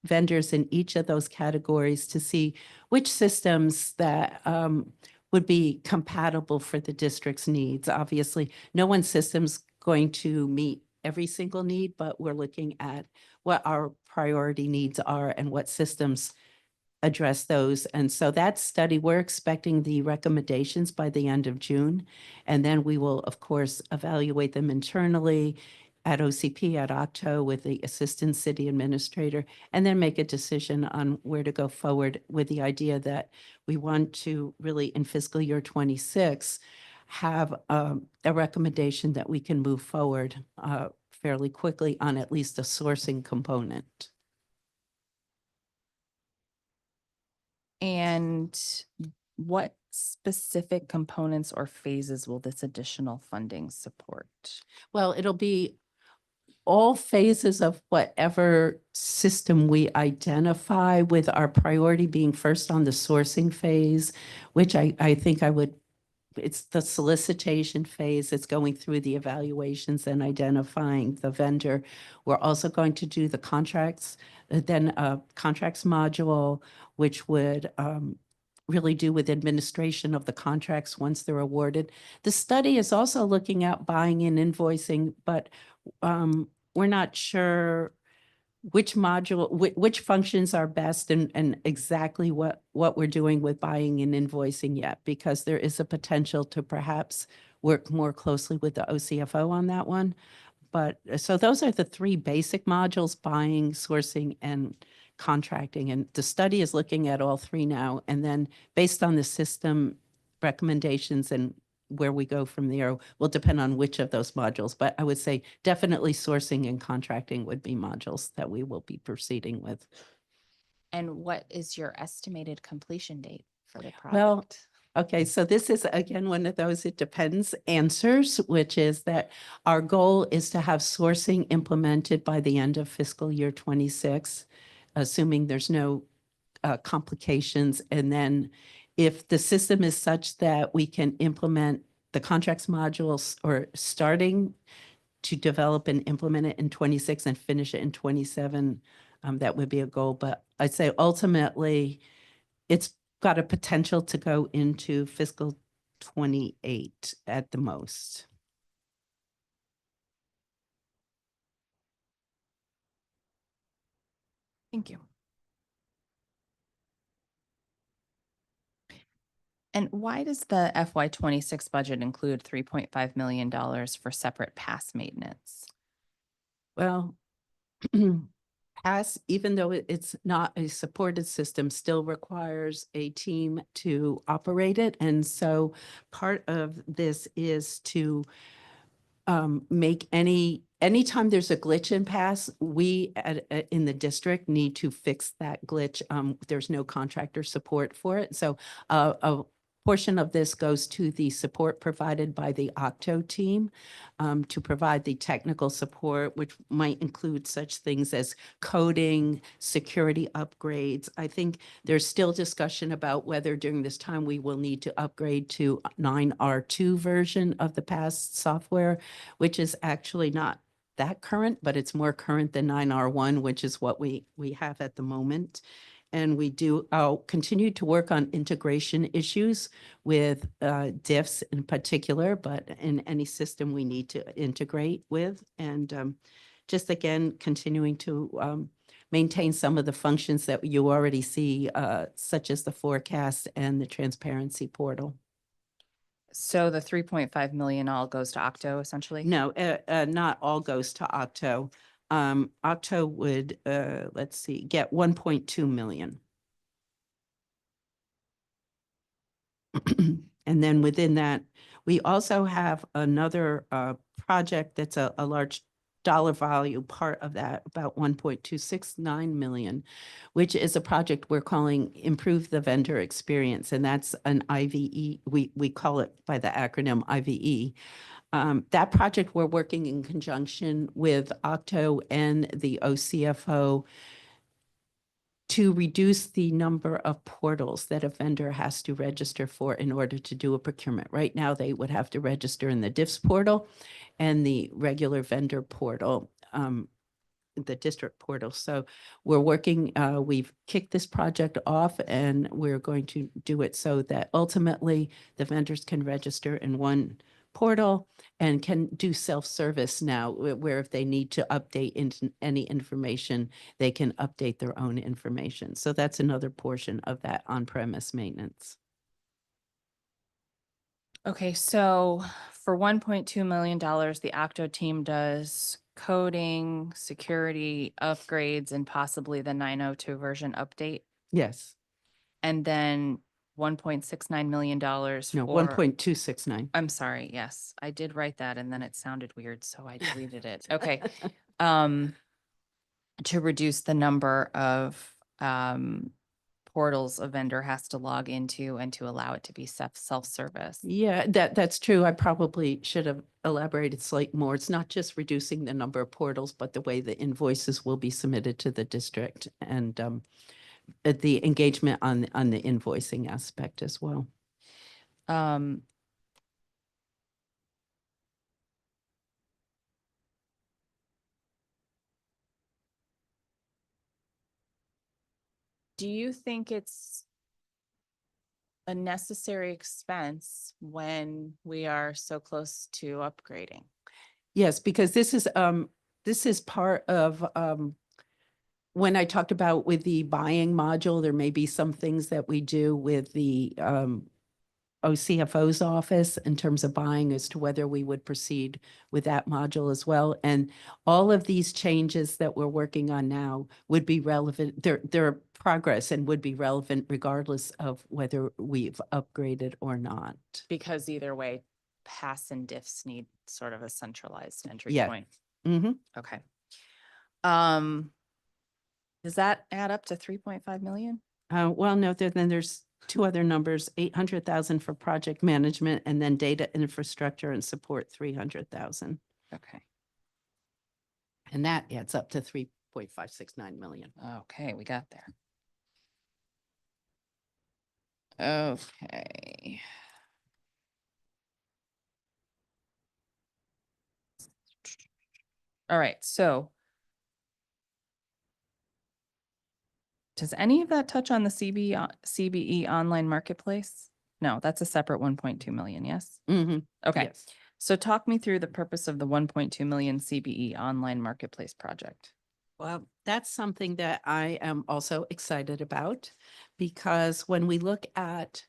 vendors in each of those categories to see which systems that would be compatible for the district's needs. Obviously, no one system's going to meet every single need, but we're looking at what our priority needs are and what systems address those. And so that study, we're expecting the recommendations by the end of June. And then we will, of course, evaluate them internally at OCP, at Octo, with the Assistant City Administrator, and then make a decision on where to go forward, with the idea that we want to really, in fiscal year 26, have a recommendation that we can move forward fairly quickly on at least a sourcing component. And what specific components or phases will this additional funding support? Well, it'll be all phases of whatever system we identify, with our priority being first on the sourcing phase, which I think it's the solicitation phase. It's going through the evaluations and identifying the vendor. We're also going to do the contracts, then a contracts module, which would really do with administration of the contracts once they're awarded. The study is also looking at buying and invoicing, but we're not sure which module, which functions are best, and exactly what we're doing with buying and invoicing yet, because there is a potential to perhaps work more closely with the OCFO on that one. But so those are the three basic modules: buying, sourcing, and contracting. And the study is looking at all three now. And then based on the system recommendations and where we go from there will depend on which of those modules. But I would say definitely sourcing and contracting would be modules that we will be proceeding with. And what is your estimated completion date for the project? Well, okay, so this is again one of those "it depends" answers, which is that our goal is to have sourcing implemented by the end of fiscal year 26, assuming there's no complications. And then if the system is such that we can implement the contracts modules, or starting to develop and implement it in 26 and finish it in 27, that would be a goal. But I'd say ultimately it's got a potential to go into fiscal 28 at the most. Thank you. And why does the FY 26 budget include $3.5 million for separate pass maintenance? Well, even though it's not a supported system, still requires a team to operate it. And so part of this is to make anytime there's a glitch in pass, we in the district need to fix that glitch. There's no contractor support for it. So a portion of this goes to the support provided by the Octo team to provide the technical support, which might include such things as coding, security upgrades. I think there's still discussion about whether during this time we will need to upgrade to 9R2 version of the PASS software, which is actually not that current, but it's more current than 9R1, which is what we have at the moment. And I'll continue to work on integration issues with diffs in particular, but in any system we need to integrate with. And just again, continuing to maintain some of the functions that you already see, such as the forecast and the transparency portal. So the 3.5 million all goes to Octo essentially? No, not all goes to Octo. Octo would, let's see, get 1.2 million. And then within that, we also have another project that's a large dollar value part of that, about 1.269 million, which is a project we're calling Improve the Vendor Experience. And that's an IVE, we call it by the acronym IVE. That project, we're working in conjunction with Octo and the OCFO to reduce the number of portals that a vendor has to register for in order to do a procurement. Right now, they would have to register in the diffs portal and the regular vendor portal, the district portal. So we're working, we've kicked this project off, and we're going to do it so that ultimately the vendors can register in one portal and can do self-service now, where if they need to update into any information, they can update their own information. So that's another portion of that on-premise maintenance. Okay, so for $1.2 million, the Octo team does coding, security upgrades, and possibly the 902 version update. Yes, And then $1.69 million no, for. 1.269. I'm sorry, yes, I did write that and then it sounded weird, so I deleted it. Okay. Um, to reduce the number of portals a vendor has to log into and to allow it to be self-service. Yeah, that's true. I probably should have elaborated slightly more. It's not just reducing the number of portals, but the way the invoices will be submitted to the district and the engagement on the invoicing aspect as well. Um, do you think it's a necessary expense when we are so close to upgrading? Yes, because this is part of when I talked about with the buying module, there may be some things that we do with the OCFO's office in terms of buying as to whether we would proceed with that module as well. And all of these changes that we're working on now would be relevant. They're progress and would be relevant regardless of whether we've upgraded or not. Because either way, pass and diffs need sort of a centralized entry Yeah. point. Mm-hmm. Okay. Does that add up to 3.5 million? Well, no, then there's two other numbers, 800,000 for project management and then data infrastructure and support, 300,000. Okay. And that adds up to 3.569 million. Okay, we got there. Okay. All right, so does any of that touch on the CBE online marketplace? No, that's a separate 1.2 million, yes? Mm-hmm. Okay, Yes. so talk me through the purpose of the 1.2 million CBE online marketplace project. Well, that's something that I am also excited about because when we look at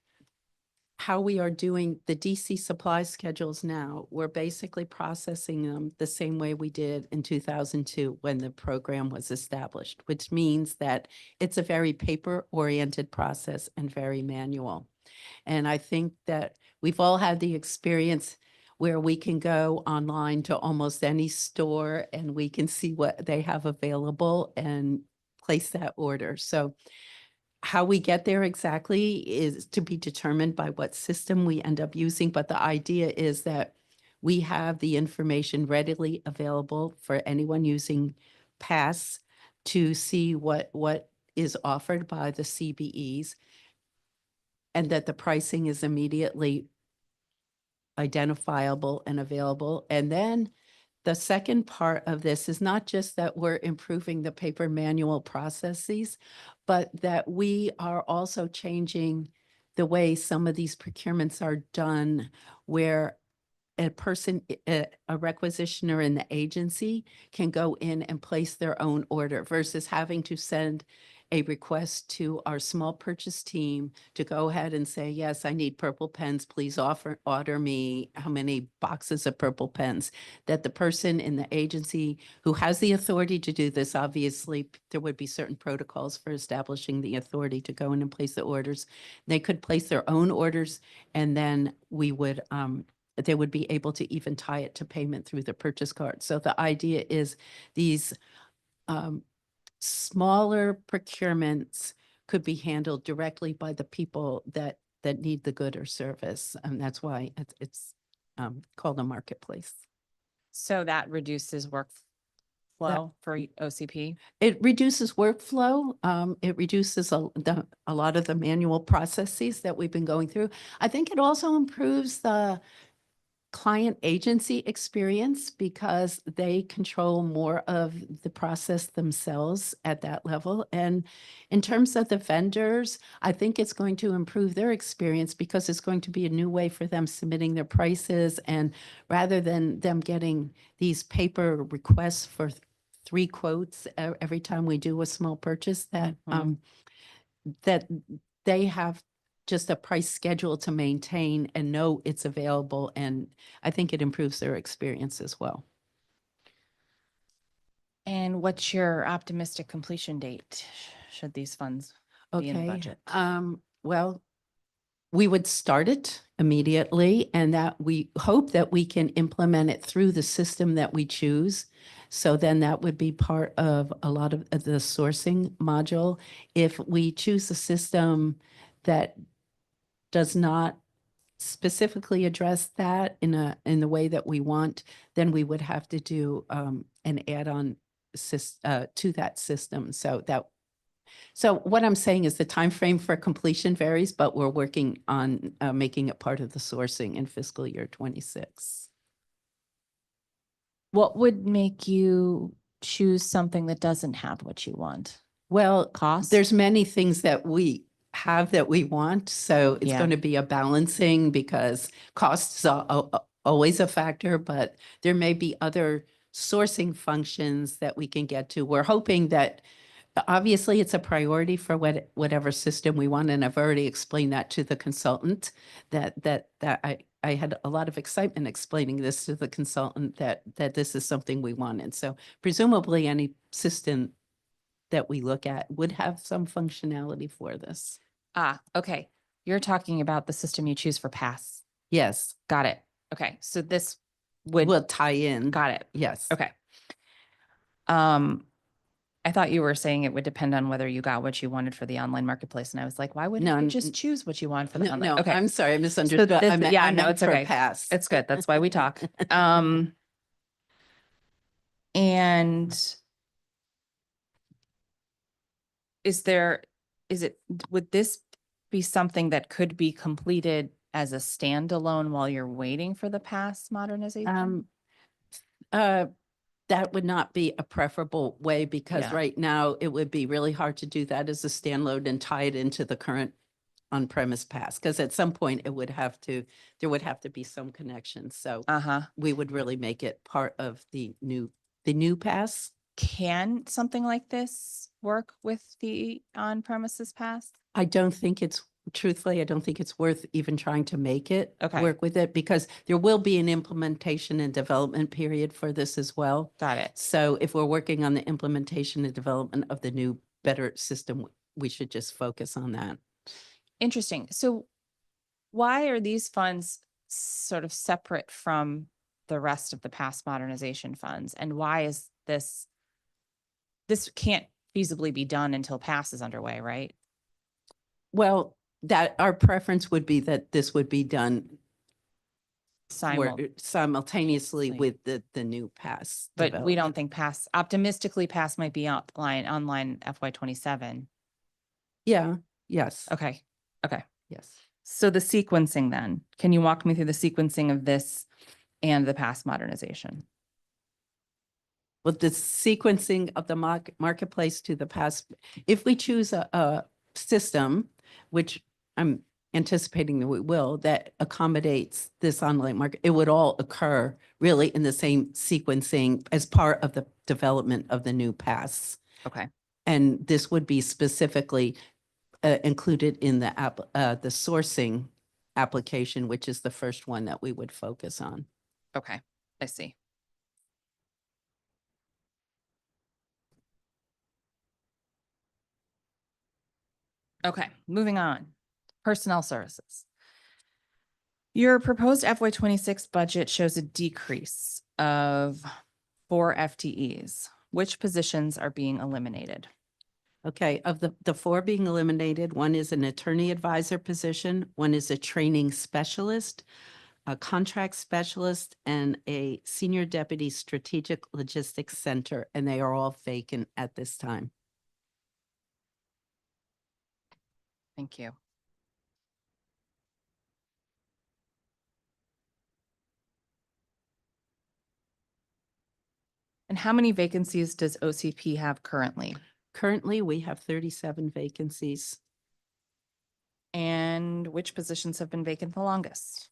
how we are doing the DC supply schedules now, we're basically processing them the same way we did in 2002 when the program was established, which means that it's a very paper-oriented process and very manual. And I think that we've all had the experience where we can go online to almost any store and we can see what they have available and place that order. So how we get there exactly is to be determined by what system we end up using. But the idea is that we have the information readily available for anyone using Pass to see what is offered by the CBEs and that the pricing is immediately identifiable and available. And then the second part of this is not just that we're improving the paper manual processes, but that we are also changing the way some of these procurements are done, where a person, a requisitioner in the agency can go in and place their own order versus having to send a request to our small purchase team to go ahead and say, yes, I need purple pens. Please order me how many boxes of purple pens. That the person in the agency who has the authority to do this, obviously, there would be certain protocols for establishing the authority to go in and place the orders. They could place their own orders and then we would, they would be able to even tie it to payment through the purchase card. So the idea is these smaller procurements could be handled directly by the people that need the good or service. And that's why it's called a marketplace. So that reduces workflow for OCP? It reduces workflow. It reduces a lot of the manual processes that we've been going through. I think it also improves the client agency experience because they control more of the process themselves at that level. And in terms of the vendors, I think it's going to improve their experience because it's going to be a new way for them submitting their prices. And rather than them getting these paper requests for 3 quotes every time we do a small purchase, that that they have just a price schedule to maintain and know it's available. And I think it improves their experience as well. And what's your optimistic completion date? Should these funds be in the Okay. budget? Well, we would start it immediately, and that we hope that we can implement it through the system that we choose. So then that would be part of a lot of the sourcing module. If we choose a system that does not specifically address that in the way that we want, then we would have to do an add-on to that system. So what I'm saying is the time frame for completion varies, but we're working on making it part of the sourcing in fiscal year 26. What would make you choose something that doesn't have what you want? Well, Cost? there's many things that we have that we want, so it's Yeah. going to be a balancing because costs are always a factor, but there may be other sourcing functions that we can get to. We're hoping that obviously it's a priority for whatever system we want, and I've already explained that to the consultant that I had a lot of excitement explaining this to the consultant that this is something we wanted. So presumably any system that we look at would have some functionality for this. Okay. You're talking about the system you choose for pass. Yes, Got it. Okay. So this would, will tie in. got it. Yes. Okay. I thought you were saying it would depend on whether you got what you wanted for the online marketplace. And I was like, why wouldn't No, you just choose what you want for the No, online? no, Okay. I'm sorry, I misunderstood. this- I meant, yeah, I no, meant it's for okay. pass. It's good. That's why we talk. And would this be something that could be completed as a standalone while you're waiting for the pass modernization? That would not be a preferable way because Yeah. right now it would be really hard to do that as a standalone and tie it into the current on-premise pass. Because at some point there would have to be some connection. So Uh-huh. we would really make it part of the new pass. Can something like this work with the on-premises pass? Truthfully, I don't think it's worth even trying to make it Okay. work with it because there will be an implementation and development period for this as well. Got it. So if we're working on the implementation and development of the new, better system, we should just focus on that. Interesting. So why are these funds sort of separate from the rest of the past modernization funds? And why is this can't feasibly be done until pass is underway, right? Well, that our preference would be that this would be done simultaneously with the new pass. But we don't think pass, optimistically pass might be online FY27. Yeah, yes. Okay. Okay. Yes. So the sequencing then, can you walk me through the sequencing of this and the past modernization? Well, the sequencing of the marketplace to the past, if we choose a system, which I'm anticipating that we will, that accommodates this online market, it would all occur really in the same sequencing as part of the development of the new pass. Okay. And this would be specifically included in the sourcing application, which is the first one that we would focus on. Okay. I see. Okay, moving on. Personnel services. Your proposed FY26 budget shows a decrease of 4 FTEs. Which positions are being eliminated? Okay, of the 4 being eliminated, one is an attorney advisor position, one is a training specialist, a contract specialist, and a senior deputy strategic logistics center, and they are all vacant at this time. Thank you. And how many vacancies does OCP have currently? Currently, we have 37 vacancies. And which positions have been vacant the longest?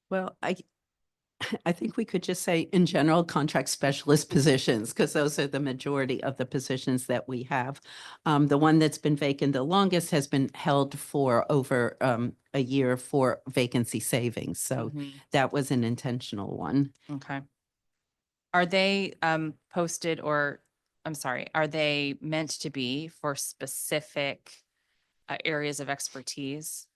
Well, I think we could just say in general contract specialist positions because those are the majority of the positions that we have. The one that's been vacant the longest has been held for over a year for vacancy savings. So Mhm. that was an intentional one. Okay. Are they posted or, I'm sorry, are they meant to be for specific areas of expertise?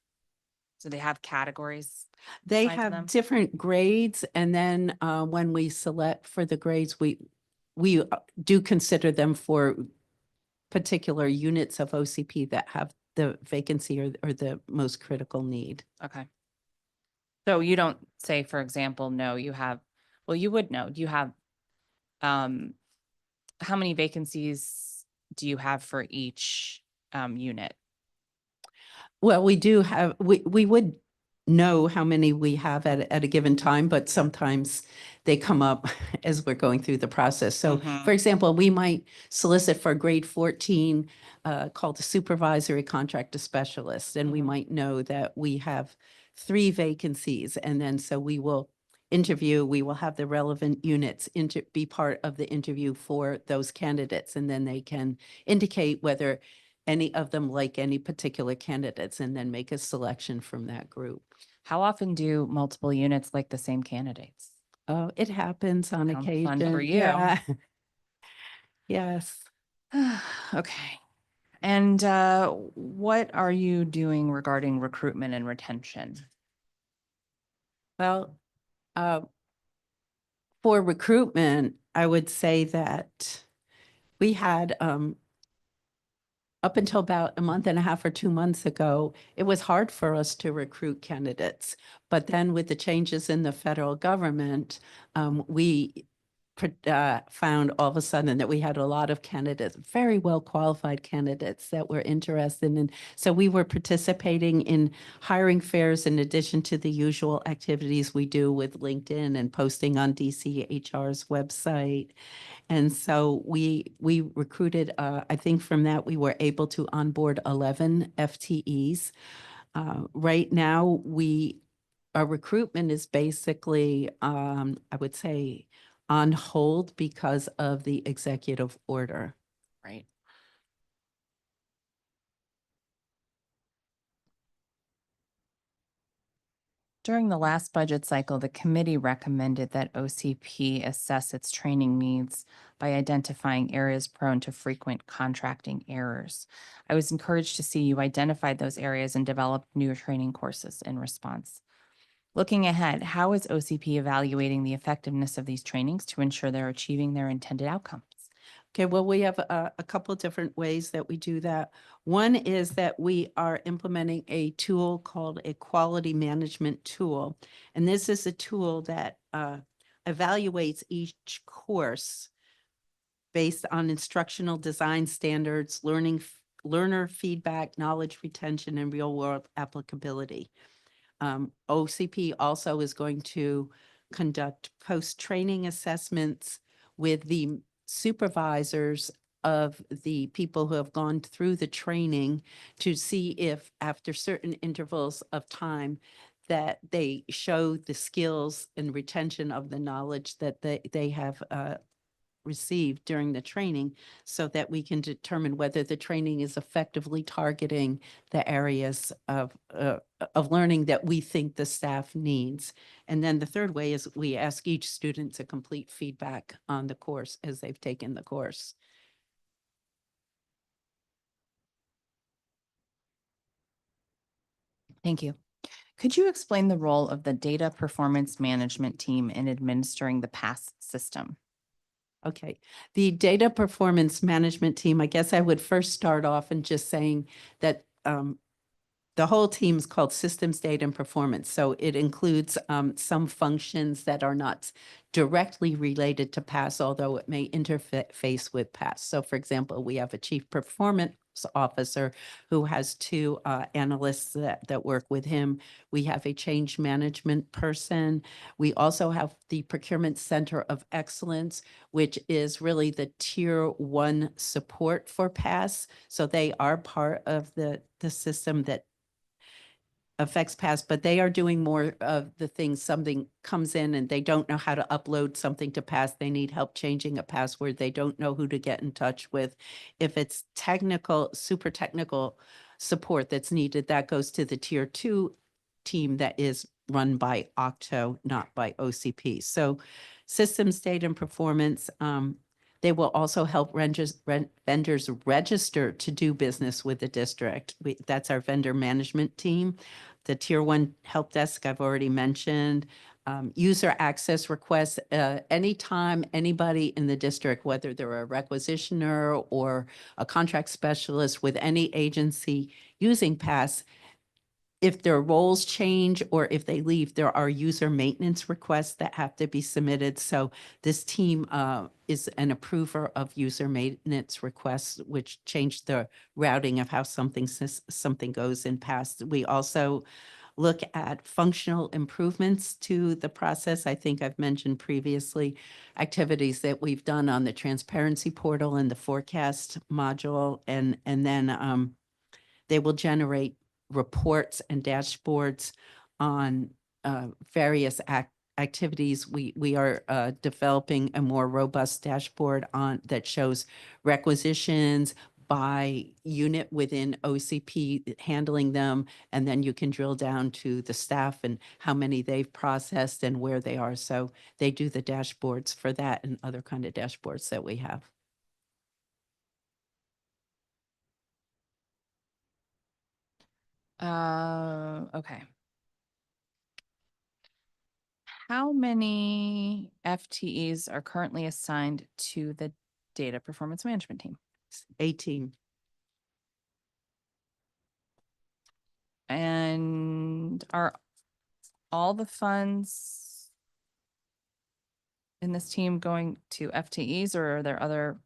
So they have categories? They assigned to them? have different grades, and then when we select for the grades, we do consider them for particular units of OCP that have the vacancy or the most critical need. Okay. So you don't say, for example, no, you have, well, you would know, do you have, how many vacancies do you have for each unit? Well, we do have, we would know how many we have at a given time, but sometimes they come up as we're going through the process. So Mhm. for example, we might solicit for grade 14 called a supervisory contractor specialist, and we Mhm. might know that we have 3 vacancies. And then so we will interview, we will have the relevant units be part of the interview for those candidates, and then they can indicate whether any of them like any particular candidates and then make a selection from that group. How often do multiple units like the same candidates? Oh, it happens on Sounds occasion. fun for you. Yeah. Yes. Okay. And what are you doing regarding recruitment and retention? Well, uh, for recruitment, I would say that we had up until about a month and a half or 2 months ago, it was hard for us to recruit candidates. But then with the changes in the federal government, we found all of a sudden that we had a lot of candidates, very well qualified candidates that were interested in. So we were participating in hiring fairs in addition to the usual activities we do with LinkedIn and posting on DCHR's website. And so we recruited, I think from that, we were able to onboard 11 FTEs. Right now, our recruitment is basically, I would say, on hold because of the executive order. Right. During the last budget cycle, the committee recommended that OCP assess its training needs by identifying areas prone to frequent contracting errors. I was encouraged to see you identified those areas and developed new training courses in response. Looking ahead, how is OCP evaluating the effectiveness of these trainings to ensure they're achieving their intended outcomes? Okay, well, we have a couple different ways that we do that. One is that we are implementing a tool called a quality management tool. And this is a tool that evaluates each course based on instructional design standards, learner feedback, knowledge retention, and real-world applicability. OCP also is going to conduct post-training assessments with the supervisors of the people who have gone through the training to see if after certain intervals of time that they show the skills and retention of the knowledge that they have received during the training, so that we can determine whether the training is effectively targeting the areas of learning that we think the staff needs. And then the third way is we ask each student to complete feedback on the course as they've taken the course. Thank you. Could you explain the role of the data performance management team in administering the PASS system? Okay, the data performance management team, I guess I would first start off and just saying that the whole team is called Systems Data and Performance. So it includes some functions that are not directly related to PASS, although it may interface with PASS. So for example, we have a chief performance officer who has 2 analysts that work with him. We have a change management person. We also have the Procurement Center of Excellence, which is really the tier 1 support for PASS. So they are part of the system that affects PASS, but they are doing more of the things. Something comes in and they don't know how to upload something to PASS. They need help changing a password. They don't know who to get in touch with. If it's technical, super technical support that's needed, that goes to the tier 2 team that is run by Octo, not by OCP. So systems data and performance. They will also help vendors register to do business with the district. That's our vendor management team. The Tier 1 help desk I've already mentioned. User access requests, anytime anybody in the district, whether they're a requisitioner or a contract specialist with any agency using PASS, if their roles change or if they leave, there are user maintenance requests that have to be submitted. So this team is an approver of user maintenance requests, which change the routing of how something goes in PASS. We also look at functional improvements to the process. I think I've mentioned previously activities that we've done on the transparency portal and the forecast module, and then they will generate reports and dashboards on various activities. We are developing a more robust dashboard on that shows requisitions by unit within OCP handling them, and then you can drill down to the staff and how many they've processed and where they are. So they do the dashboards for that and other kind of dashboards that we have. Okay. How many FTEs are currently assigned to the data performance management team? 18. And are all the funds in this team going to FTEs, or are there other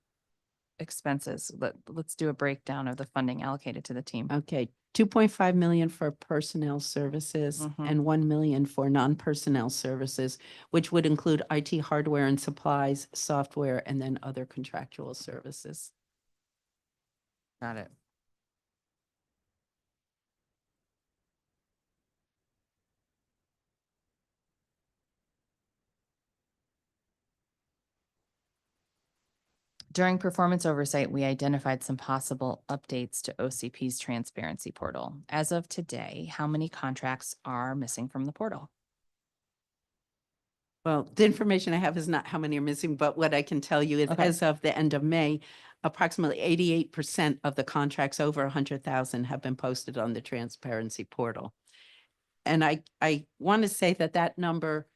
expenses? Let's do a breakdown of the funding allocated to the team. Okay, 2.5 million for personnel services and 1 million for non-personnel services, which would include IT hardware and supplies, software, and then other contractual services. Got it. During performance oversight, we identified some possible updates to OCP's transparency portal. As of today, how many contracts are missing from the portal? Well, the information I have is not how many are missing, but what I can tell you is Okay. as of the end of May, approximately 88% of the contracts over 100,000 have been posted on the transparency portal. And I want to say that that number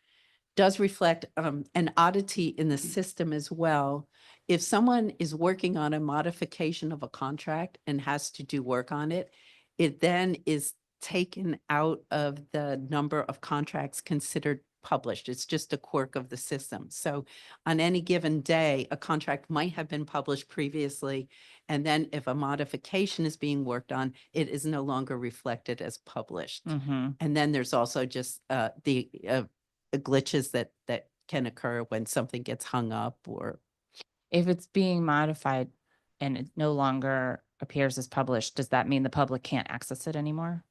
does reflect an oddity in the system as well. If someone is working on a modification of a contract and has to do work on it, it then is taken out of the number of contracts considered published. It's just a quirk of the system. So on any given day, a contract might have been published previously, and then if a modification is being worked on, it is no longer reflected as published. And then there's also just the glitches that can occur when something gets hung up, or If it's being modified and it no longer appears as published, does that mean the public can't access it anymore?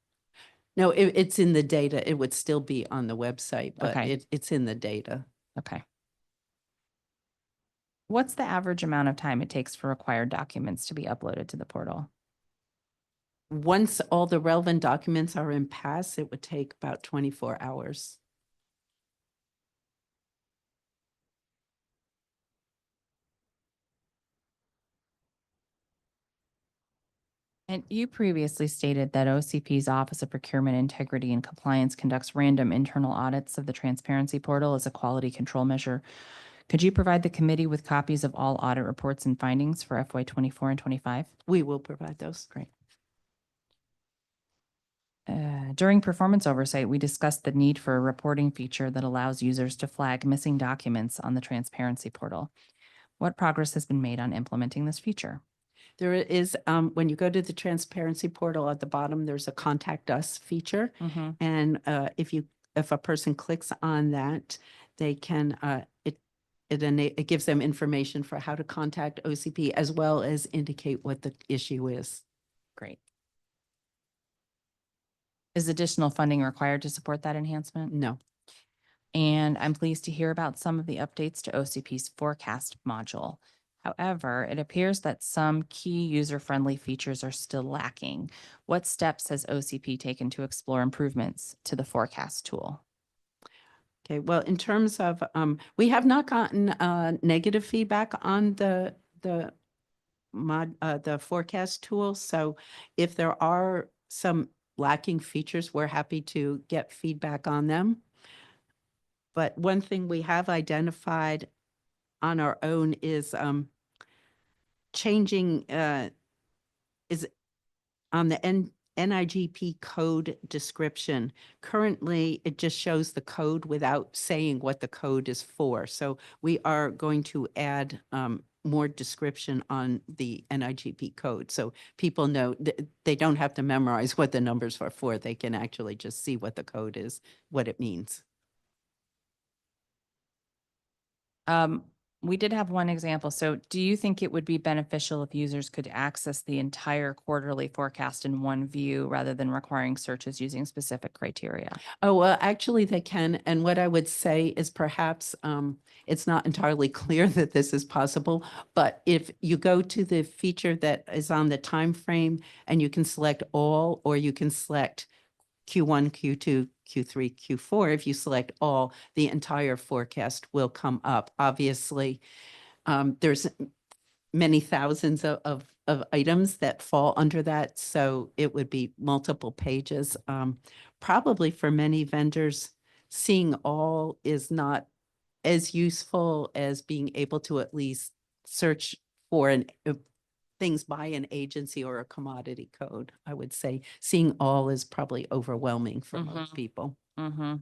no, it's in the data. It would still be on the website, but Okay. it's in the data. Okay. What's the average amount of time it takes for required documents to be uploaded to the portal? Once all the relevant documents are in PASS, it would take about 24 hours. And you previously stated that OCP's Office of Procurement Integrity and Compliance conducts random internal audits of the transparency portal as a quality control measure. Could you provide the committee with copies of all audit reports and findings for FY 24 and 25? We will provide those. Great. During performance oversight, we discussed the need for a reporting feature that allows users to flag missing documents on the transparency portal. What progress has been made on implementing this feature? There is, when you go to the transparency portal at the bottom, there's a contact us feature. And if a person clicks on that, they can, it gives them information for how to contact OCP as well as indicate what the issue is. Great. Is additional funding required to support that enhancement? No. And I'm pleased to hear about some of the updates to OCP's forecast module. However, it appears that some key user-friendly features are still lacking. What steps has OCP taken to explore improvements to the forecast tool? Okay, well, in terms of, we have not gotten negative feedback on the the forecast tool. So if there are some lacking features, we're happy to get feedback on them. But one thing we have identified on our own is changing is on the NIGP code description. Currently, it just shows the code without saying what the code is for. So we are going to add more description on the NIGP code. So people know they don't have to memorize what the numbers are for. They can actually just see what the code is, what it means. We did have one example. So do you think it would be beneficial if users could access the entire quarterly forecast in one view rather than requiring searches using specific criteria? Oh, well, actually they can. And what I would say is perhaps it's not entirely clear that this is possible, but if you go to the feature that is on the time frame and you can select all, or you can select Q1, Q2, Q3, Q4. If you select all, the entire forecast will come up. Obviously, there's many thousands of items that fall under that, so it would be multiple pages. Probably for many vendors, seeing all is not as useful as being able to at least search for things by an agency or a commodity code. I would say seeing all is probably overwhelming for most Mhm. people. Mm-hmm.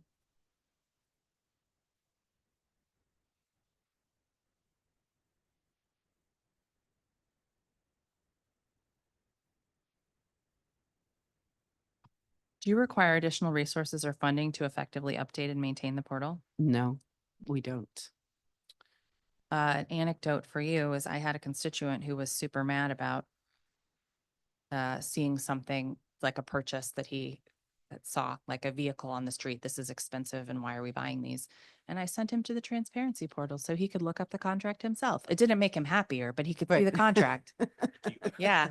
Do you require additional resources or funding to effectively update and maintain the portal? No, we don't. An anecdote for you is I had a constituent who was super mad about seeing something like a purchase that he saw, like a vehicle on the street. This is expensive and why are we buying these? And I sent him to the transparency portal so he could look up the contract himself. It didn't make him happier, but he could see Right. the contract. Yeah.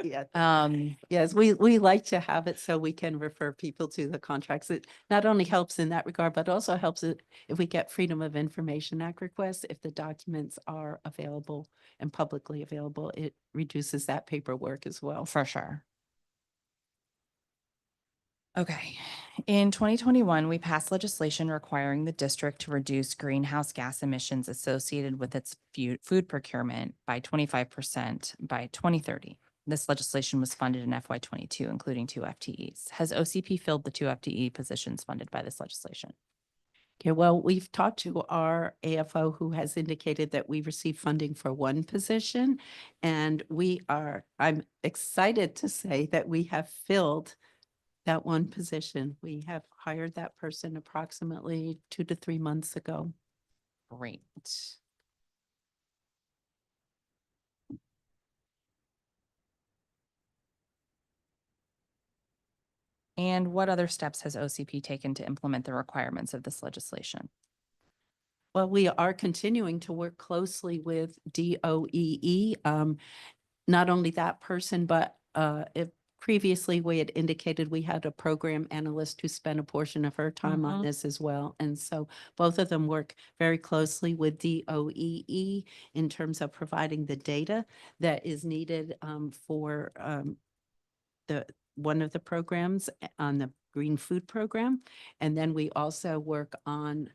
Yeah. Um, Yes, we like to have it so we can refer people to the contracts. It not only helps in that regard, but also helps it if we get Freedom of Information Act requests, if the documents are available and publicly available, it reduces that paperwork as well. for sure. Okay. In 2021, we passed legislation requiring the district to reduce greenhouse gas emissions associated with its food procurement by 25% by 2030. This legislation was funded in FY '22, including 2 FTEs. Has OCP filled the 2 FTE positions funded by this legislation? Okay, well, we've talked to our AFO who has indicated that we received funding for one position. And I'm excited to say that we have filled that one position. We have hired that person approximately 2 to 3 months ago. Great. And what other steps has OCP taken to implement the requirements of this legislation? Well, we are continuing to work closely with DOEE. Not only that person, but if previously we had indicated we had a program analyst who spent a portion of her time on Mhm. this as well. And so both of them work very closely with DOEE in terms of providing the data that is needed for one of the programs on the Green Food Program. And then we also work on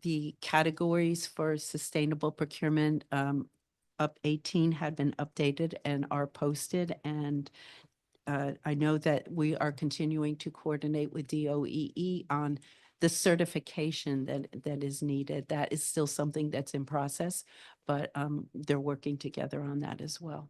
the categories for sustainable procurement. Up 18 had been updated and are posted. And I know that we are continuing to coordinate with DOEE on the certification that is needed. That is still something that's in process, but they're working together on that as well.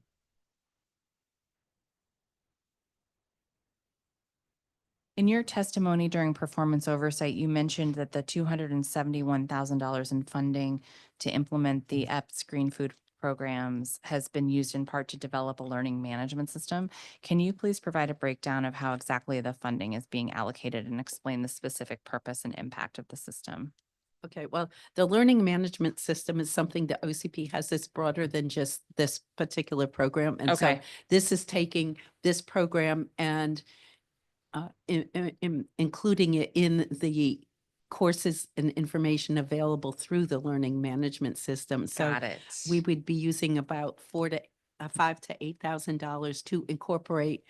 In your testimony during performance oversight, you mentioned that the $271,000 in funding to implement the EPS green food programs has been used in part to develop a learning management system. Can you please provide a breakdown of how exactly the funding is being allocated and explain the specific purpose and impact of the system? Okay, well, the learning management system is something that OCP has that's broader than just this particular program. And so Okay. this is taking this program and including it in the courses and information available through the learning management system. So Got it. we would be using about $5,000 to $8,000 to incorporate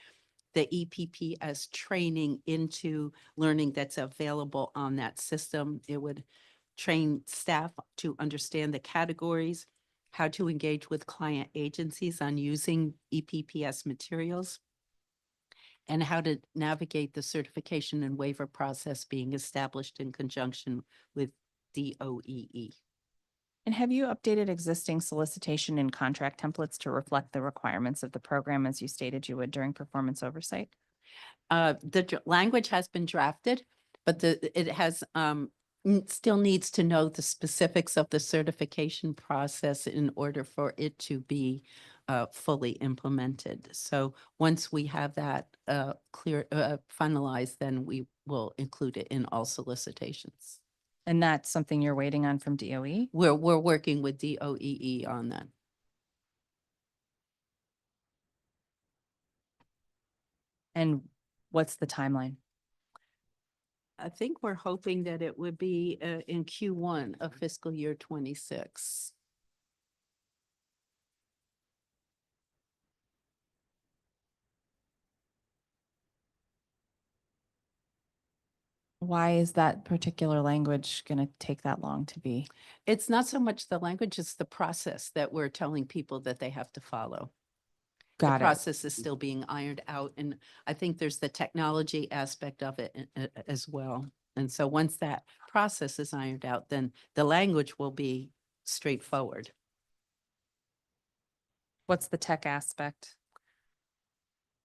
the EPPS training into learning that's available on that system. It would train staff to understand the categories, how to engage with client agencies on using EPPS materials, and how to navigate the certification and waiver process being established in conjunction with DOEE. And have you updated existing solicitation and contract templates to reflect the requirements of the program as you stated you would during performance oversight? Language has been drafted, but it has still needs to know the specifics of the certification process in order for it to be fully implemented. So once we have that finalized, then we will include it in all solicitations. And that's something you're waiting on from DOE? We're working with DOEE on that. And what's the timeline? I think we're hoping that it would be in Q1 of fiscal year 26. Why is that particular language going to take that long to be? It's not so much the language, it's the process that we're telling people that they have to follow. The Got it. process is still being ironed out, and I think there's the technology aspect of it as well. And so once that process is ironed out, then the language will be straightforward. What's the tech aspect?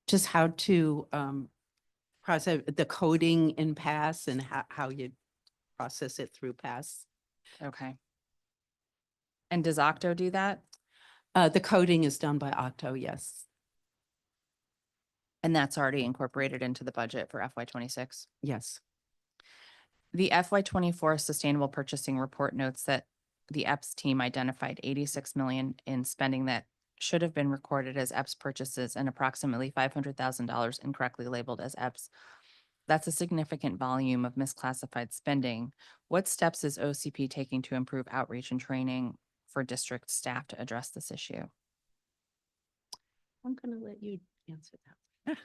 Just how to process the coding in PASS and how you process it through PASS. Okay. And does Octo do that? The coding is done by Octo, yes. And that's already incorporated into the budget for FY26? Yes. The FY24 Sustainable Purchasing Report notes that the EPS team identified 86 million in spending that should have been recorded as EPS purchases and approximately $500,000 incorrectly labeled as EPS. That's a significant volume of misclassified spending. What steps is OCP taking to improve outreach and training for district staff to address this issue? I'm going to let you answer that.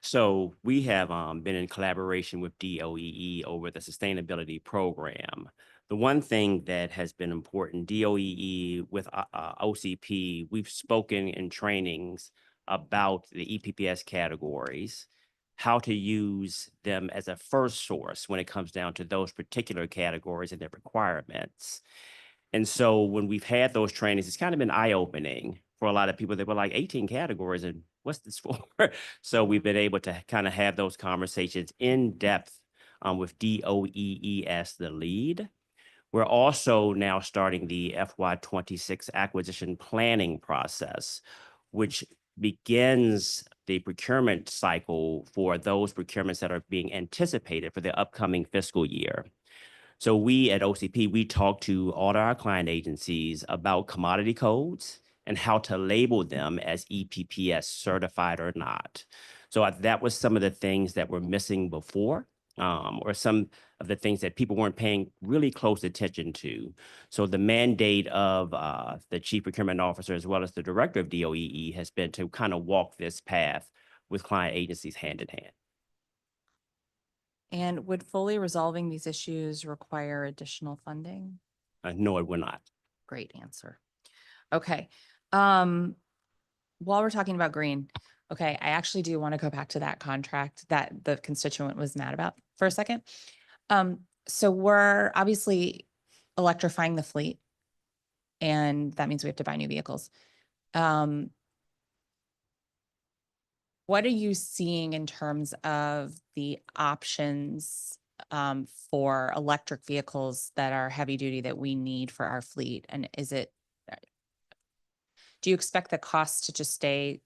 So we have been in collaboration with DOEE over the sustainability program. The one thing that has been important, DOEE with OCP, we've spoken in trainings about the EPPS categories, how to use them as a first source when it comes down to those particular categories and their requirements. And so when we've had those trainings, it's kind of been eye-opening for a lot of people. They were like 18 categories and what's this for? So we've been able to kind of have those conversations in depth with DOEE as the lead. We're also now starting the FY26 acquisition planning process, which begins the procurement cycle for those procurements that are being anticipated for the upcoming fiscal year. So we at OCP, we talk to all our client agencies about commodity codes and how to label them as EPPS certified or not. So that was some of the things that were missing before, or some of the things that people weren't paying really close attention to. So the mandate of the Chief Procurement Officer as well as the Director of DOEE has been to kind of walk this path with client agencies hand in hand. And would fully resolving these issues require additional funding? No, it will not. Great answer. Okay. While we're talking about green, okay, I actually do want to go back to that contract that the constituent was mad about for a second. So we're obviously electrifying the fleet, and that means we have to buy new vehicles. What are you seeing in terms of the options for electric vehicles that are heavy duty that we need for our fleet? And do you expect the cost to just stay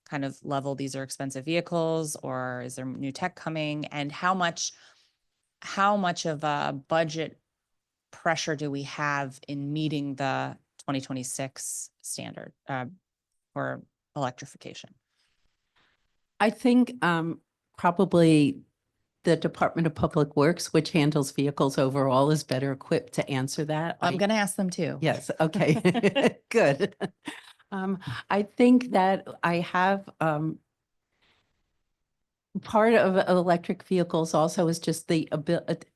kind of level? These are expensive vehicles, or is there new tech coming? And how much of a budget pressure do we have in meeting the 2026 standard for electrification? I think probably the Department of Public Works, which handles vehicles overall, is better equipped to answer that. I'm going to ask them too. Yes, okay, good. I think that I have, part of electric vehicles also is just the ability,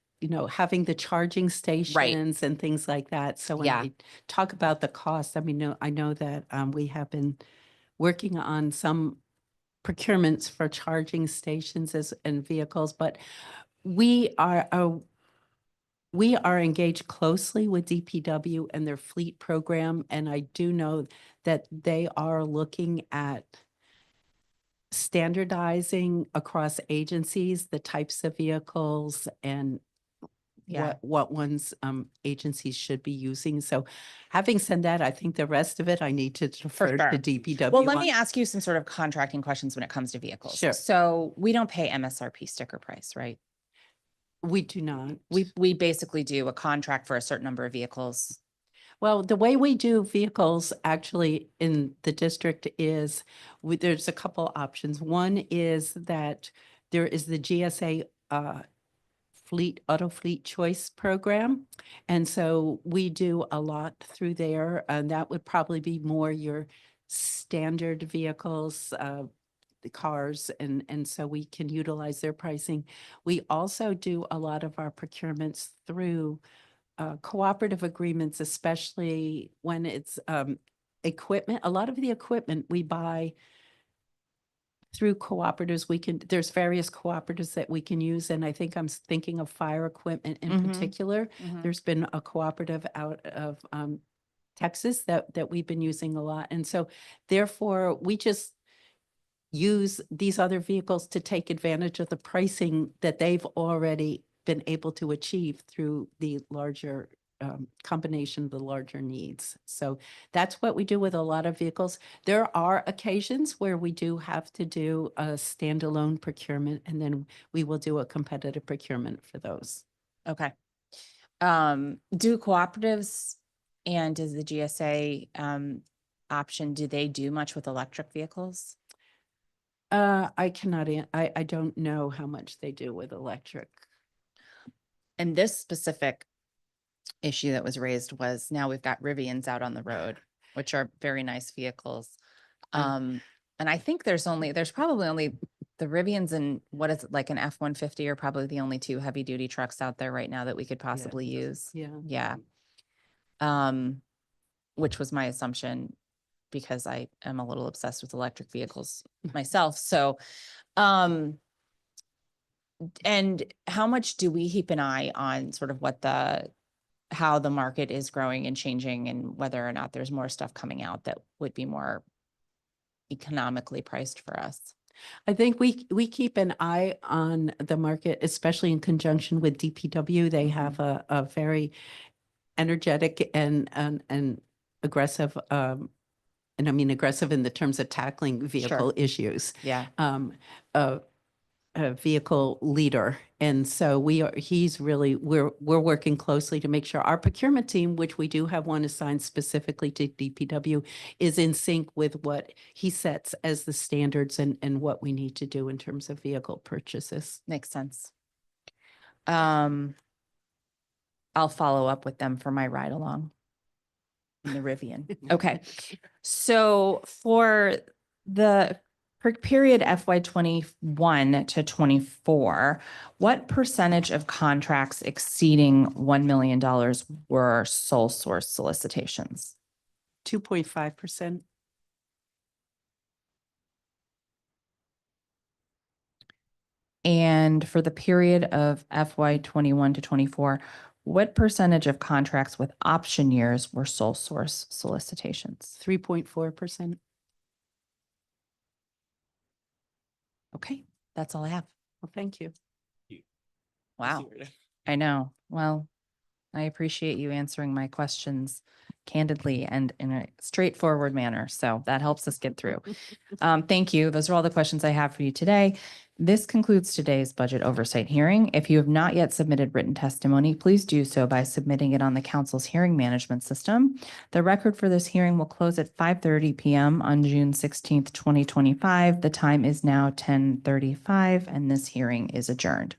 having the charging stations and things like that. So when Yeah. we talk about the cost, I mean, I know that we have been working on some procurements for charging stations and vehicles, but we are engaged closely with DPW and their fleet program, and I do know that they are looking at standardizing across agencies the types of vehicles and Yeah. what ones agencies should be using. So having said that, I think the rest of it I need to defer sure. to DPW. Well, let on. me ask you some sort of contracting questions when it comes to vehicles. Sure. So we don't pay MSRP sticker price, right? We do not. We basically do a contract for a certain number of vehicles. Well, the way we do vehicles actually in the district is there's a couple options. One is that there is the GSA auto fleet choice program. And so we do a lot through there, and that would probably be more your standard vehicles, the cars, and so we can utilize their pricing. We also do a lot of our procurements through cooperative agreements, especially when it's equipment. A lot of the equipment we buy through cooperatives. There's various cooperatives that we can use, and I think I'm thinking of fire equipment in particular. There's been a cooperative out of Texas that we've been using a lot, and so therefore we just use these other vehicles to take advantage of the pricing that they've already been able to achieve through the larger combination of the larger needs. So that's what we do with a lot of vehicles. There are occasions where we do have to do a standalone procurement, and then we will do a competitive procurement for those. Okay. Do cooperatives and does the GSA option, do they do much with electric vehicles? I cannot, I don't know how much they do with electric. And this specific issue that was raised was now we've got Rivians out on the road, which are very nice vehicles. And I think there's probably only the Rivians and what is it, like an F-150 are probably the only two heavy duty trucks out there right now that we could possibly use. Yeah. Yeah. Which was my assumption because I am a little obsessed with electric vehicles myself. So, and how much do we keep an eye on sort of how the market is growing and changing and whether or not there's more stuff coming out that would be more economically priced for us? I think we keep an eye on the market, especially in conjunction with DPW. They have a very energetic and aggressive, and I mean aggressive in the terms of tackling vehicle issues. Yeah. A vehicle leader. And so we're working closely to make sure our procurement team, which we do have one assigned specifically to DPW, is in sync with what he sets as the standards and what we need to do in terms of vehicle purchases. Makes sense. I'll follow up with them for my ride along in the Rivian. Okay. So for the period FY 21 to 24, what percentage of contracts exceeding $1 million were sole source solicitations? 2.5%. And for the period of FY 21 to 24, what percentage of contracts with option years were sole source solicitations? 3.4%. Okay, that's all I have. Well, thank you. Wow. I know. Well, I appreciate you answering my questions candidly and in a straightforward manner. So that helps us get through. Thank you. Those are all the questions I have for you today. This concludes today's budget oversight hearing. If you have not yet submitted written testimony, please do so by submitting it on the council's hearing management system. The record for this hearing will close at 5:30 p.m. on June 16th, 2025. The time is now 10:35 and this hearing is adjourned.